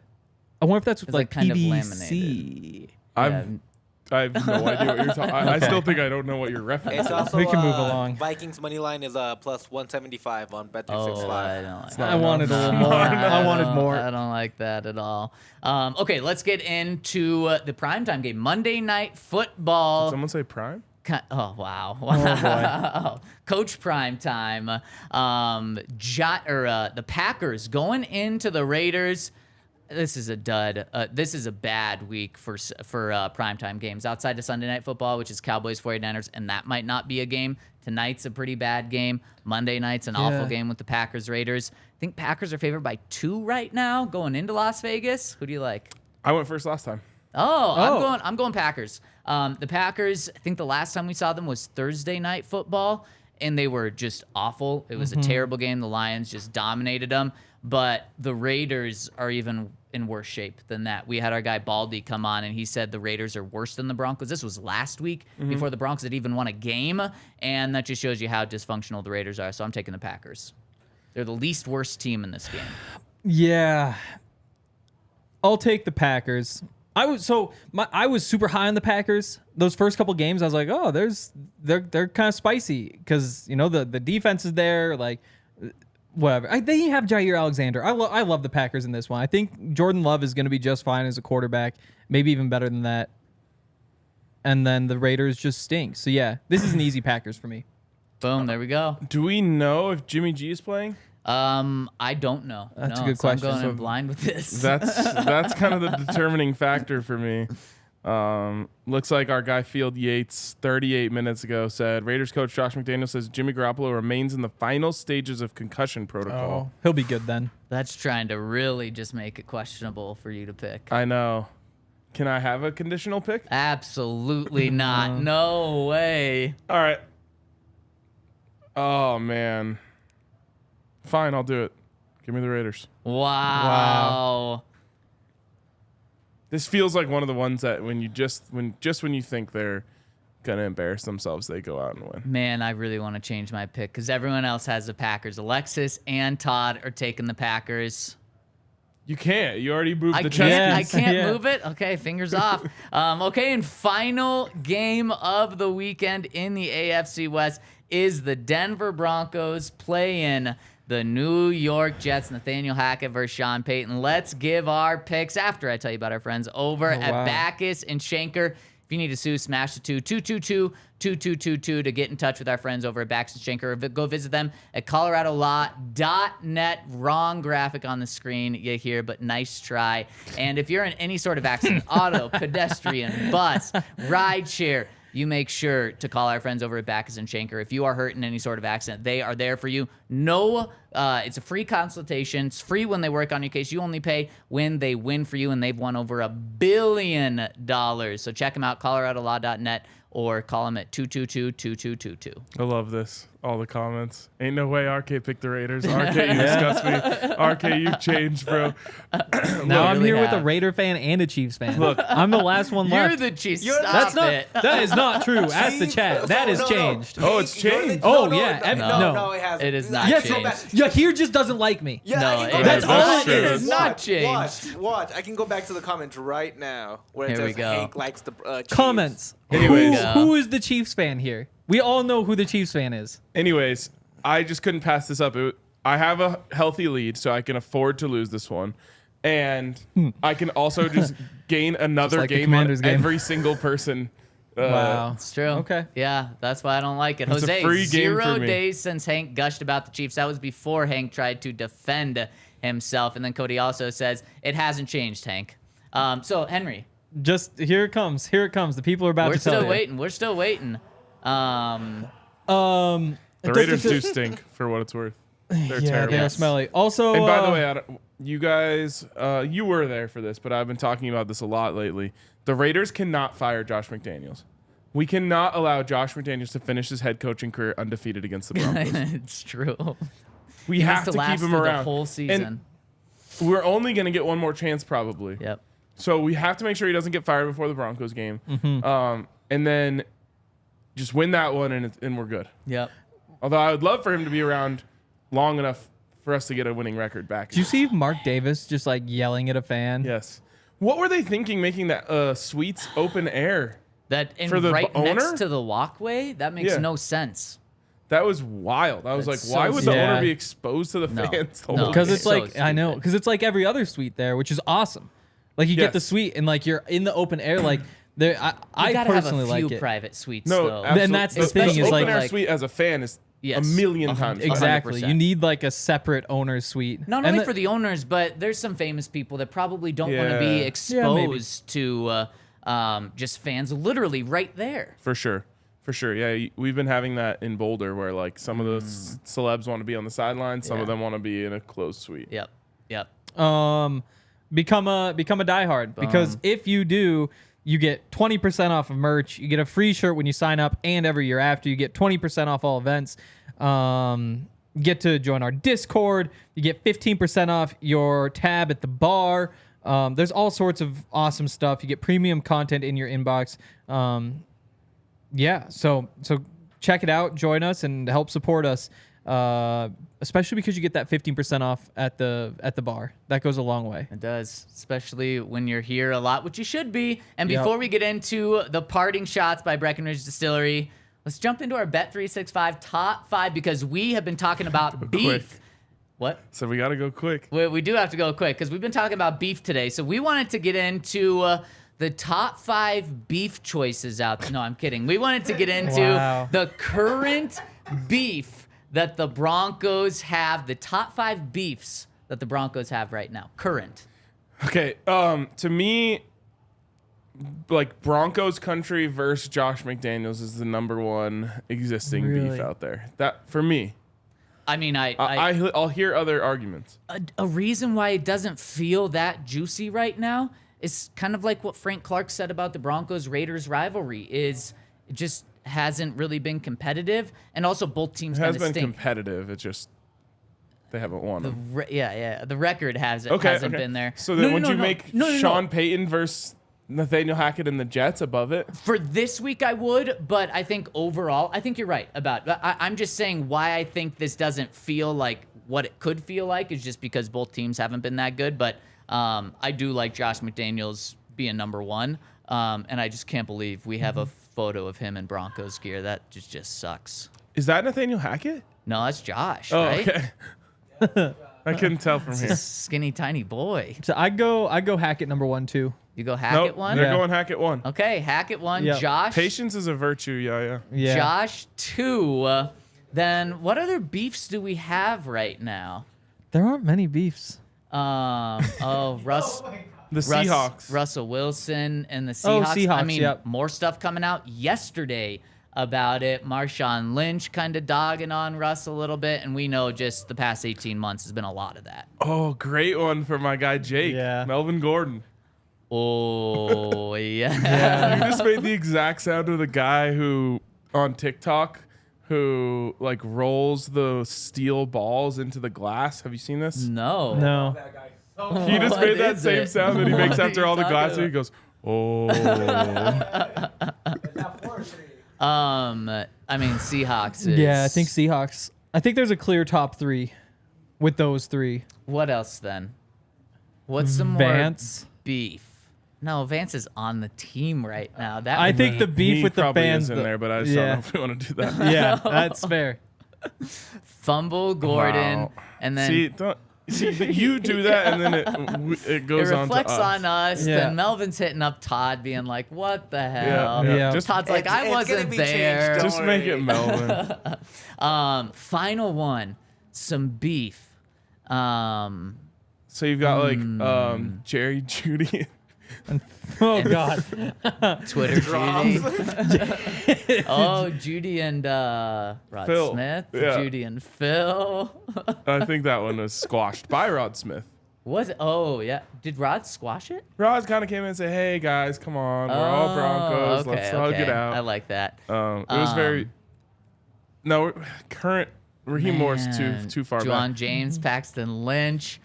I wonder if that's It's, like like, kind of PVC. I have no idea what you're talking. I still think I don't know what you're referencing. It's also We can move along. Vikings money line is plus 175 on Bet365. Oh, I don't like I wanted a little more. I wanted more. I don't like that at all. Okay, let's get into the primetime game. Monday Night Football. Someone say Prime? Oh, wow. Wow. Coach Primetime. The Packers going into the Raiders. This is a dud. This is a bad week for primetime games outside of Sunday Night Football, which is Cowboys 49ers, and that might not be a game. Tonight's a pretty bad game. Monday night's an awful game with the Packers Raiders. I think Packers are favored by 2 right now going into Las Vegas. Who do you like? I went first last time. I'm going Packers. The Packers, I think the last time we saw them was Thursday Night Football, and they were just awful. It was a terrible game. The Lions just dominated them. But the Raiders are even in worse shape than that. We had our guy Baldy come on, and he said the Raiders are worse than the Broncos. This was last week before the Broncos had even won a game, and that just shows you how dysfunctional the Raiders are. So I'm taking the Packers. They're the least worst team in this game. Yeah. I'll take the Packers. I was super high on the Packers. Those first couple games, I was like, oh, they're kind of spicy because the defense is there, like whatever. They have Jair Alexander. I love the Packers in this one. I think Jordan Love is going to be just fine as a quarterback, maybe even better than that. And then the Raiders just stink. So yeah, this is an easy Packers for me. Boom, there we go. Do we know if Jimmy G is playing? I don't know. That's a good question. I'm going in blind with this. That's kind of the determining factor for me. Looks like our guy Field Yates 38 minutes ago said Raiders coach Josh McDaniels says Jimmy Garoppolo remains in the final stages of concussion protocol. Oh, he'll be good then. That's trying to really just make it questionable for you to pick. I know. Can I have a conditional pick? Absolutely not. No way. All right. Oh man. Fine, I'll do it. Give me the Raiders. Wow. This feels like one of the ones that when you think they're gonna embarrass themselves, they go out and win. Man, I really want to change my pick because everyone else has the Packers. Alexis and Todd are taking the Packers. You can't. You already moved the chess piece. I can't move it. Okay, fingers off. Okay, and final game of the weekend in the AFC West is the Denver Broncos playing the New York Jets. Nathaniel Hackett versus Sean Payton. Let's give our picks after I tell you about our friends over at Backus and Schenker. If you need to sue, smash the 222-2222 to get in touch with our friends over at Backus and Schenker. Or go visit them at coloradolaw.net. Wrong graphic on the screen, you hear, but nice try. And if you're in any sort of accident, auto, pedestrian, bus, ride share, you make sure to call our friends over at Backus and Schenker. If you are hurt in any sort of accident, they are there for you. It's a free consultation. It's free when they work on your case. You only pay when they win for you, and they've won over $1 billion. So check them out, coloradolaw.net, or call them at 222-2222. I love this. All the comments. Ain't no way RK picked the Raiders. RK, you disgust me. RK, you've changed, bro. Now I'm here with a Raider fan and a Chiefs fan. Look, I'm the last one left. You're the Chiefs. That is not true. Ask the chat. That has changed. Oh, it's changed. No, it hasn't. It is not changed. Yahir just doesn't like me. Yeah, No, that's all it is. It is not changed. Watch. I can go back to the comments right now where it Here we says go. Hank likes the Chiefs. Comments. Anyways. Who is the Chiefs fan here? We all know who the Chiefs fan is. Anyways, I just couldn't pass this up. I have a healthy lead, so I can afford to lose this one. And I can also just gain another like the game on Commanders game. every single person. Wow. It's true. Okay. Yeah, that's why I don't like it. It's a Jose, free game 0 for me. days since Hank gushed about the Chiefs. That was before Hank tried to defend himself. And then Cody also says, it hasn't changed, Hank. So, Henry. Just here it comes. Here it comes. The people are about to tell you. We're still waiting. The Raiders do stink, for what it's worth. They're terrible. They're smelly. Also, And by the way, you guys, you were there for this, but I've been talking about this a lot lately. The Raiders cannot fire Josh McDaniels. We cannot allow Josh McDaniels to finish his head coaching career undefeated against the Broncos. It's true. We have to keep him around the whole season. And we're only going to get one more chance probably. Yep. So we have to make sure he doesn't get fired before the Broncos game. And then just win that one and we're good. Yep. Although I would love for him to be around long enough for us to get a winning record back. Did you see Mark Davis just like yelling at a fan? Yes. What were they thinking making that suites open air? That in For the right owner? next to the walkway? That makes no sense. That was wild. I was That's like, why so would the stupid. owner be exposed to the No. fans? the No. whole Because game? it's like So I know, stupid. because it's like every other suite there, which is awesome. Like you get the Yes. suite and like you're in the open air. Like there, I You gotta personally have a few like it. private suites, No, though. absolutely. And that's the thing the is open like- air suite as a fan is Yes. A million times. Exactly. 100%. You need like a separate owner's suite. Not only for the owners, but there's some famous people that probably don't want to be Yeah. exposed to just fans literally right there. For sure. For sure. Yeah, we've been having that in Boulder where like some of the celebs want to be on the sideline, some of them want to be in a closed suite. Yep. Become a diehard, because if you do, you get 20% off of merch. You get a free shirt when you sign up, and every year after, you get 20% off all events. You get to join our Discord. You get 15% off your tab at the bar. There's all sorts of awesome stuff. You get premium content in your inbox. Yeah, so check it out, join us, and help support us. Especially because you get that 15% off at the bar. That goes a long way. It does, especially when you're here a lot, which you should be. And before we get into the parting shots by Breckenridge Distillery, let's jump into our Bet365 top 5, because we have been talking about beef. Quick. What? So we got to go quick. We do have to go quick because we've been talking about beef today. So we wanted to get into the top 5 beef choices out. No, I'm kidding. We wanted to get into the current beef that the Broncos have, the top 5 beefs that the Broncos have right now. Current. Okay, to me, like Broncos country versus Josh McDaniels is the number one existing beef out there. That for me. I mean, I'll hear other arguments. A reason why it doesn't feel that juicy right now is kind of like what Frank Clark said about the Broncos-Raiders rivalry, is it just hasn't really been competitive, and also both teams It has kind of been stink. competitive. It's just they haven't won them. The record hasn't been there. So then would you make Sean Payton versus Nathaniel Hackett and the Jets above it? For this week, I would, but I think overall, I think you're right about it. I'm just saying why I think this doesn't feel like what it could feel like is just because both teams haven't been that good. But I do like Josh McDaniels being number 1, and I just can't believe we have a photo of him in Broncos gear. That just sucks. Is that Nathaniel Hackett? No, that's Josh, Oh, right? okay. I couldn't tell from here. Skinny, tiny boy. So I go Hackett number 1 too. You go Hackett Nope, 1? they're going Hackett 1. Okay, Hackett 1, Yep. Josh. Patience is a virtue, yeah. Josh 2. Then what other beefs do we have right now? There aren't many beefs. Russ. The Seahawks. Russell Wilson and the Oh, Seahawks. Seahawks, I mean, yep. more stuff coming out yesterday about it. Marshawn Lynch kind of dogging on Russ a little bit, and we know just the past 18 months has been a lot of that. Oh, great one for my guy Jake. Yeah. Melvin Gordon. Oh, yeah. You just made the exact sound of the guy who on TikTok who like rolls the steel balls into the glass. Have you seen this? No. No. He just What made that is same it? sound that he makes What are after you all the talking glasses. about? He goes, oh. I mean, Seahawks is... Yeah, I think Seahawks. I think there's a clear top 3 with those 3. What else then? What's some Vance. more beef? No, Vance is on the team right now. That I would think be- the beef He with the probably fans is in though- there, but I just don't know if we want to do that. Yeah, that's fair. Fumble Gordon, Wow. and then See, you do that, and then it it goes on to reflects us. on us. Yeah. Then Melvin's hitting up Todd, being like, "What the hell?" Yeah. Just, Todd's like, "I It's gonna wasn't be there." changed, just don't make worry. it Melvin. Final one, some beef. So you've got like Jerry Judy. Oh God. Twitter Judy. Oh, Judy and Rod Phil. Smith. Yeah. Judy and Phil. I think that one was squashed by Rod Smith. Was it? Oh, yeah. Did Rod squash it? Rod kind of came in and said, "Hey guys, come on, we're all Broncos. Okay, Let's hug it okay. out." I like that. It was very. No, current Raheem Moore's too far Juwan back. James, Paxton Lynch.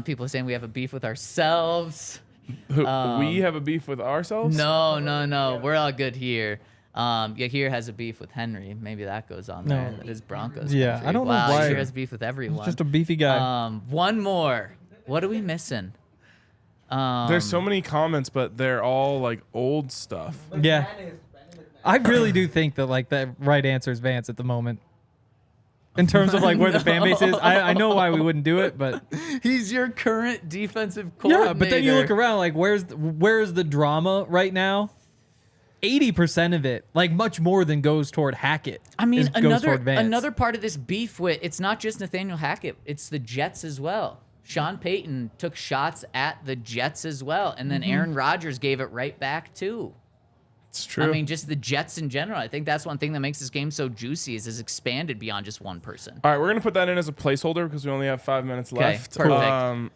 People are saying we have a beef with ourselves. We have a beef with ourselves. No. We're all good here. Yahir has a beef with Henry. Maybe that goes on there. No. That is Broncos. Yeah, country. I don't know wow, why. Yahir has beef with everyone. Just a beefy guy. One more. What are we missing? There's so many comments, but they're all like old stuff. Yeah. I really do think that like the right answer is Vance at the moment. In terms of like where the fan base is, I know why we wouldn't do it, but He's your current defensive coordinator. yeah. But then you look around, like where's the drama right now? 80% of it, like much more than goes toward Hackett. I mean, goes toward Vance. another part of this beef with it's not just Nathaniel Hackett, it's the Jets as well. Sean Payton took shots at the Jets as well, and then Aaron Rodgers gave it right back too. It's true. I mean, just the Jets in general. I think that's one thing that makes this game so juicy is it's expanded beyond just one person. All right, we're gonna put that in as a placeholder because we only have 5 minutes left. Perfect.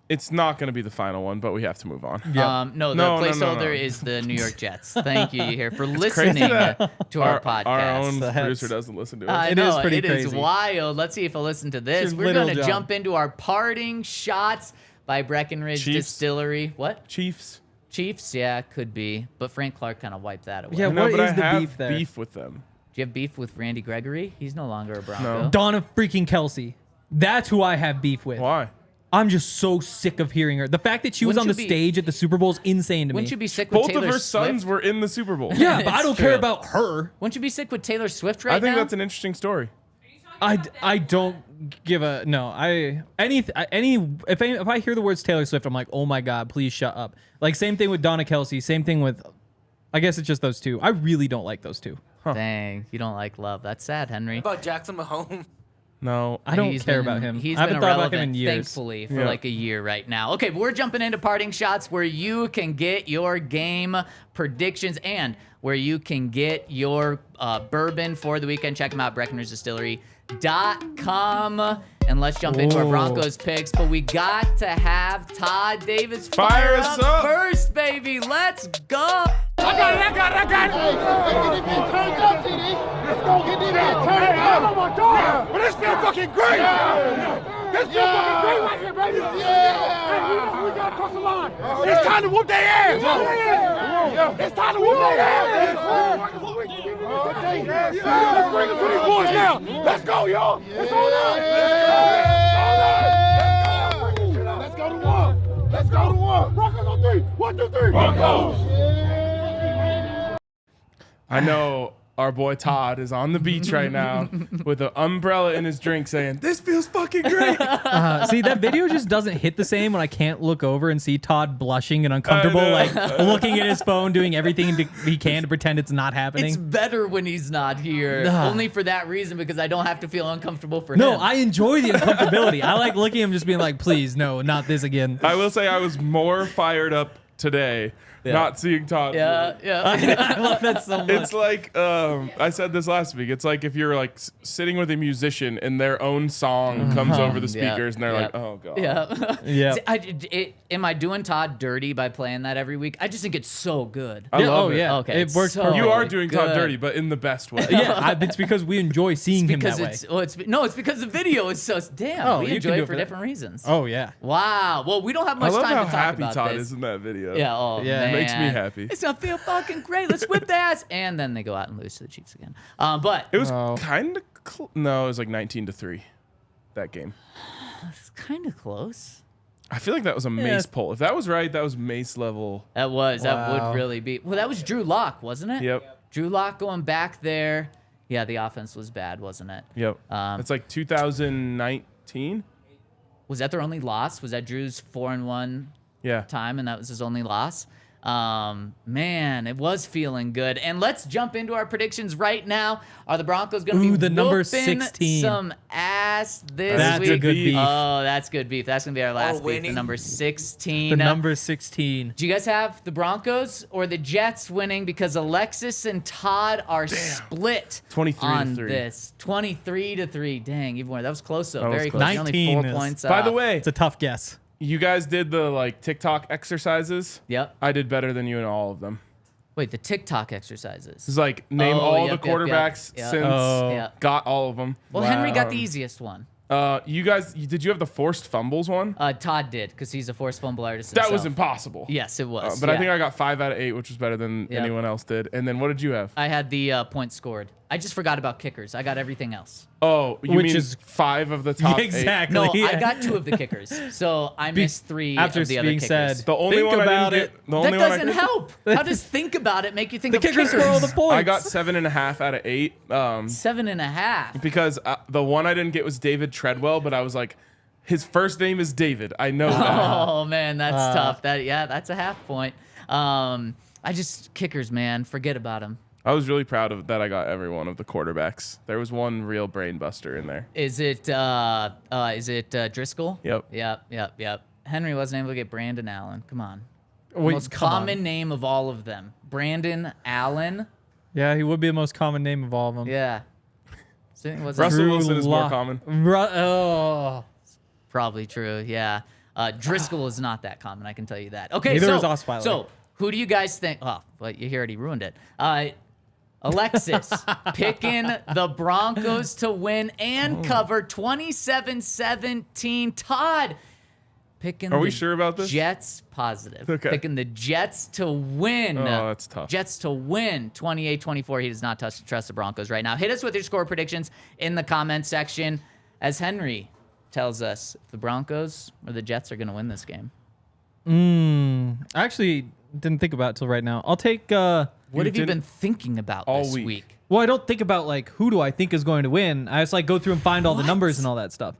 It's not gonna be the final one, but we have to move on. No, the placeholder is the New York Jets. Thank you here for listening to our podcast. Our own producer doesn't listen to us. I It know, is pretty it is crazy. wild. Let's see if I listen to this. It's your We're little going to job. jump into our parting shots by Breckenridge Chiefs. Distillery. What? Chiefs. Chiefs? Yeah, could be. But Frank Clark kind of wiped that away. Yeah, I know, what but is I the have beef there? beef with them. Do you have beef with Randy Gregory? He's no longer a Bronco. No. Donna freaking Kelsey. That's who I have beef with. Why? I'm just so sick of hearing her. The fact that she was Wouldn't on the you be- stage at the Super Bowl is insane to me. Wouldn't you be sick with Both Taylor of her Swift? sons were in the Super Bowl. Yeah, but I It's don't care true. about her. Wouldn't you be sick with Taylor Swift right I think now? that's an interesting story. I don't give a no. If I hear the words Taylor Swift, I'm like, oh my god, please shut up. Like same thing with Donna Kelsey. Same thing with, I guess it's just those two. I really don't like those two. Dang, you don't like love. That's sad, Henry. About Jackson Mahomes. No. I don't He's care been- about him. He's I haven't been thought irrelevant, about him in years. thankfully, for Yeah. like a year right now. Okay, but we're jumping into parting shots where you can get your game predictions and where you can get your bourbon for the weekend. Check them out, BreckenridgeDistillery.com. And let's jump into our Ooh. Broncos picks. But we got to have Todd Davis Fire us up. first, baby. Let's go. I got it. Turned up, TD. Let's go get these men turned up. Oh my God. But this feels fucking great. This feels fucking great right here, baby. Hey, we got to cross the line. It's time to whoop their ass. It's time to whoop their ass. Let's bring them to these boys now. Let's go, y'all. It's on us. Let's go to one. Let's go to one. Broncos on three. 1, 2, 3. Broncos. I know our boy Todd is on the beach right now with an umbrella in his drink saying, this feels fucking great. See, that video just doesn't hit the same when I can't look over and see Todd blushing and uncomfortable, I know. like looking at his phone, doing everything he can to pretend it's not happening. It's better when he's not here. Nah. Only for that reason, because I don't have to feel uncomfortable for No, him. I enjoy the uncomfortability. I like looking at him just being like, please, no, not this again. I will say I was more fired up today not seeing Todd. Yeah. I love that so much. It's like I said this last week. It's like if you're like sitting with a musician and their own song comes over the speakers and they're like, "Oh god." Yeah. Yeah. See, am I doing Todd dirty by playing that every week? I just think it's so good. I love oh, it. yeah. Okay, It works so perfectly. You are doing Todd good. dirty, but in the best way. Yeah, it's because we enjoy seeing him Because that way. it's because the video is so damn. Oh, we you enjoy can do it it for for that. different reasons. Oh, yeah. Wow. Well, we don't have I much love time how to talk happy about Todd this. is in that video. Yeah. Oh, Yeah. man. Makes me happy. It's gonna feel fucking great. Let's whip the ass, and then they go out and lose to the Chiefs again. But It was Oh. kind of no, it was like 19-3 that game. it's kind of close. I feel like that was a Mace poll. If that was right, that was Mace level. That Wow. would really be. Well, that was Drew Lock, wasn't it? Yep. Drew Lock going back there. Yeah, the offense was bad, wasn't it? Yep. It's like 2019. Was that their only loss? Was that Drew's 4-1 Yeah. time, and that was his only loss? Man, it was feeling good. And let's jump into our predictions right now. Are the Broncos going to be the number whooping 16. some ass this That's week? a good beef. Oh, that's good beef. That's going to be our last beef. The winning. number 16. The number 16. Do you guys have the Broncos or the Jets winning? Because Alexis and Todd are split 23 to on 3. this. 23-3. Dang, even more. That was close though. That was Very close. close. You're only 19 4 is- points By the off. way, It's a tough guess. you guys did the like TikTok exercises. Yep. I did better than you in all of them. Wait, the TikTok exercises. It's like name Oh, all yep, the yep, quarterbacks yep. since Oh. Yep. got all of them. Well, Henry got the easiest one. You guys, did you have the forced fumbles one? Todd did, because he's a forced fumble artist That was himself. impossible. Yes, it was. But I yeah. think I got 5 out of 8, which was better than Yep. anyone else did. And then what did you have? I had the points scored. I just forgot about kickers. I got everything else. Oh, you Which mean is- 5 of the top 8? Exactly. No, Yeah. I got 2 of the kickers. So I missed 3 After of the other being kickers. said, The only think one about I didn't it. get. The only That one doesn't help. How does think about it make you think The of kickers kickers? score all the points. I got 7.5 out of 8. 7.5. Because the one I didn't get was David Treadwell, but I was like, his first name is David. I know that. Oh man, that's tough. That's a half point. Kickers, man, forget about them. I was really proud of that. I got every one of the quarterbacks. There was one real brain buster in there. Is it Driscoll? Yep. Yep. Henry wasn't able to get Brandon Allen. Come on. Wait, Most common name of all of them. Brandon Allen. Yeah, he would be the most common name of all of them. Yeah. So it wasn't Russell Drew Wilson is more Lock. common. probably true. Yeah. Driscoll is not that common, I can tell you that. Okay, Neither so, is Osweiler. so who do you guys think? Oh, but you already ruined it. Alexis picking the Broncos to win and cover 27-17. Todd picking Are we sure about this? Jets, positive. Okay. Picking the Jets to win. Oh, that's tough. Jets to win 28-24. He does not trust the Broncos right now. Hit us with your score predictions in the comment section. As Henry tells us, if the Broncos or the Jets are going to win this game. I actually didn't think about it till right now. I'll take... What have you been thinking about all this week. week? Well, I don't think about, like, who do I think is going to win. I just, like, go through and find all the numbers and all that stuff.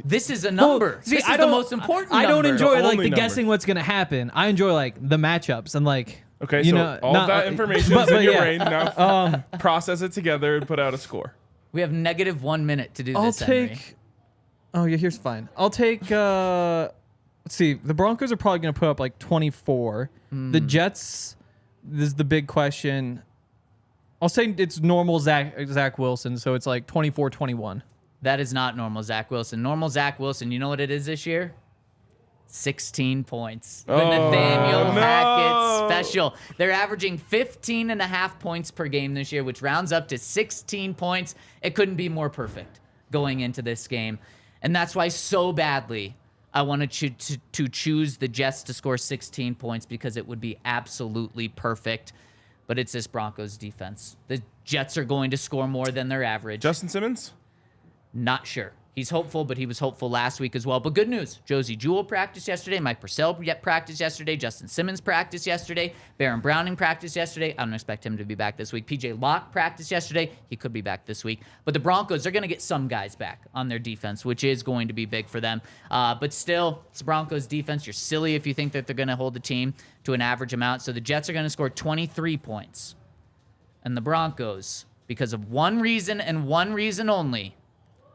This is a number. Well, see, this is I the don't- most important I don't number. enjoy, The like, only the number. guessing what's going to happen. I enjoy, like, the matchups and, like... Okay, you so know, all not- of that information is but in your yeah. brain. Now process it together and put out a score. We have negative 1 minute to do I'll this, Henry. take... Oh, yeah, here's fine. I'll take... let's see. The Broncos are probably going to put up, like, 24. The Jets... This is the big question. I'll say it's normal Zach Wilson, so it's like 24-21. That is not normal Zach Wilson. Normal Zach Wilson, you know what it is this year? 16 points. The Nathaniel Hackett special. They're averaging 15.5 points per game this year, which rounds up to 16 points. It couldn't be more perfect going into this game. And that's why so badly I wanted to choose the Jets to score 16 points, because it would be absolutely perfect. But it's this Broncos defense. The Jets are going to score more than their average. Justin Simmons? Not sure. He's hopeful, but he was hopeful last week as well. But good news. Josie Jewell practiced yesterday. Mike Purcell practiced yesterday. Justin Simmons practiced yesterday. Baron Browning practiced yesterday. I don't expect him to be back this week. PJ Locke practiced yesterday. He could be back this week. But the Broncos are going to get some guys back on their defense, which is going to be big for them. But still, it's the Broncos defense. You're silly if you think that they're going to hold the team to an average amount. So the Jets are going to score 23 points. And the Broncos, because of one reason and one reason only,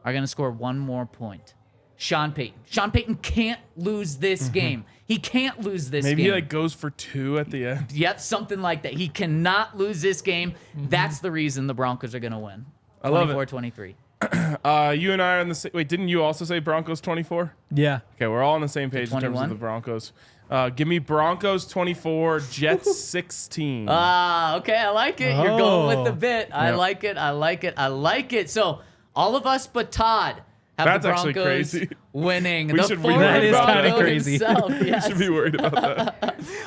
are going to score one more point. Sean Payton. Sean Payton can't lose this game. He can't lose this game. Maybe he like goes for 2 at the end. Yep, something like that. He cannot lose this game. That's the reason the Broncos are going to win. I love it. 24-23. You and I are on the same... Wait, didn't you also say Broncos 24? Yeah. Okay, we're all on the same page in terms 21? of the Broncos. Give me Broncos 24, Jets 16. Okay, I like it. You're going with the bit. I Yep. like it. So all of us but Todd have That's the actually Broncos crazy. winning. We The should be former worried about Bronco that. Crazy. himself, You yes. should be worried about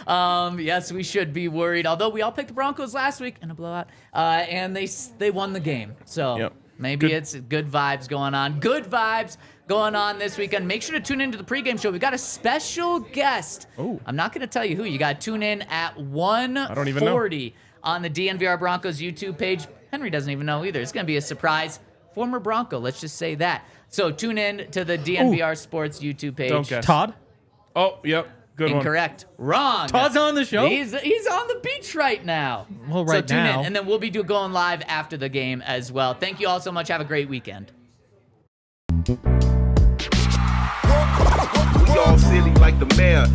that. Yes, we should be worried. Although we all picked the Broncos last week in a blowout, and they won the game. So Yep. maybe Good. it's good vibes going on. Good vibes going on this weekend. Make sure to tune into the pregame show. We got a special guest. Oh. I'm not going to tell you who. You got to tune in at 1:40 don't even know. on the DNVR Broncos YouTube page. Henry doesn't even know either. It's going to be a surprise. Former Bronco, let's just say that. So tune in to the DNVR Sports YouTube page. Don't guess. Todd? Oh, yep. Good one. Incorrect. Wrong. Todd's on the show? He's on the beach right now. Well, so right tune now. in, and then we'll be going live after the game as well. Thank you all so much. Have a great weekend. We all silly like the mayor.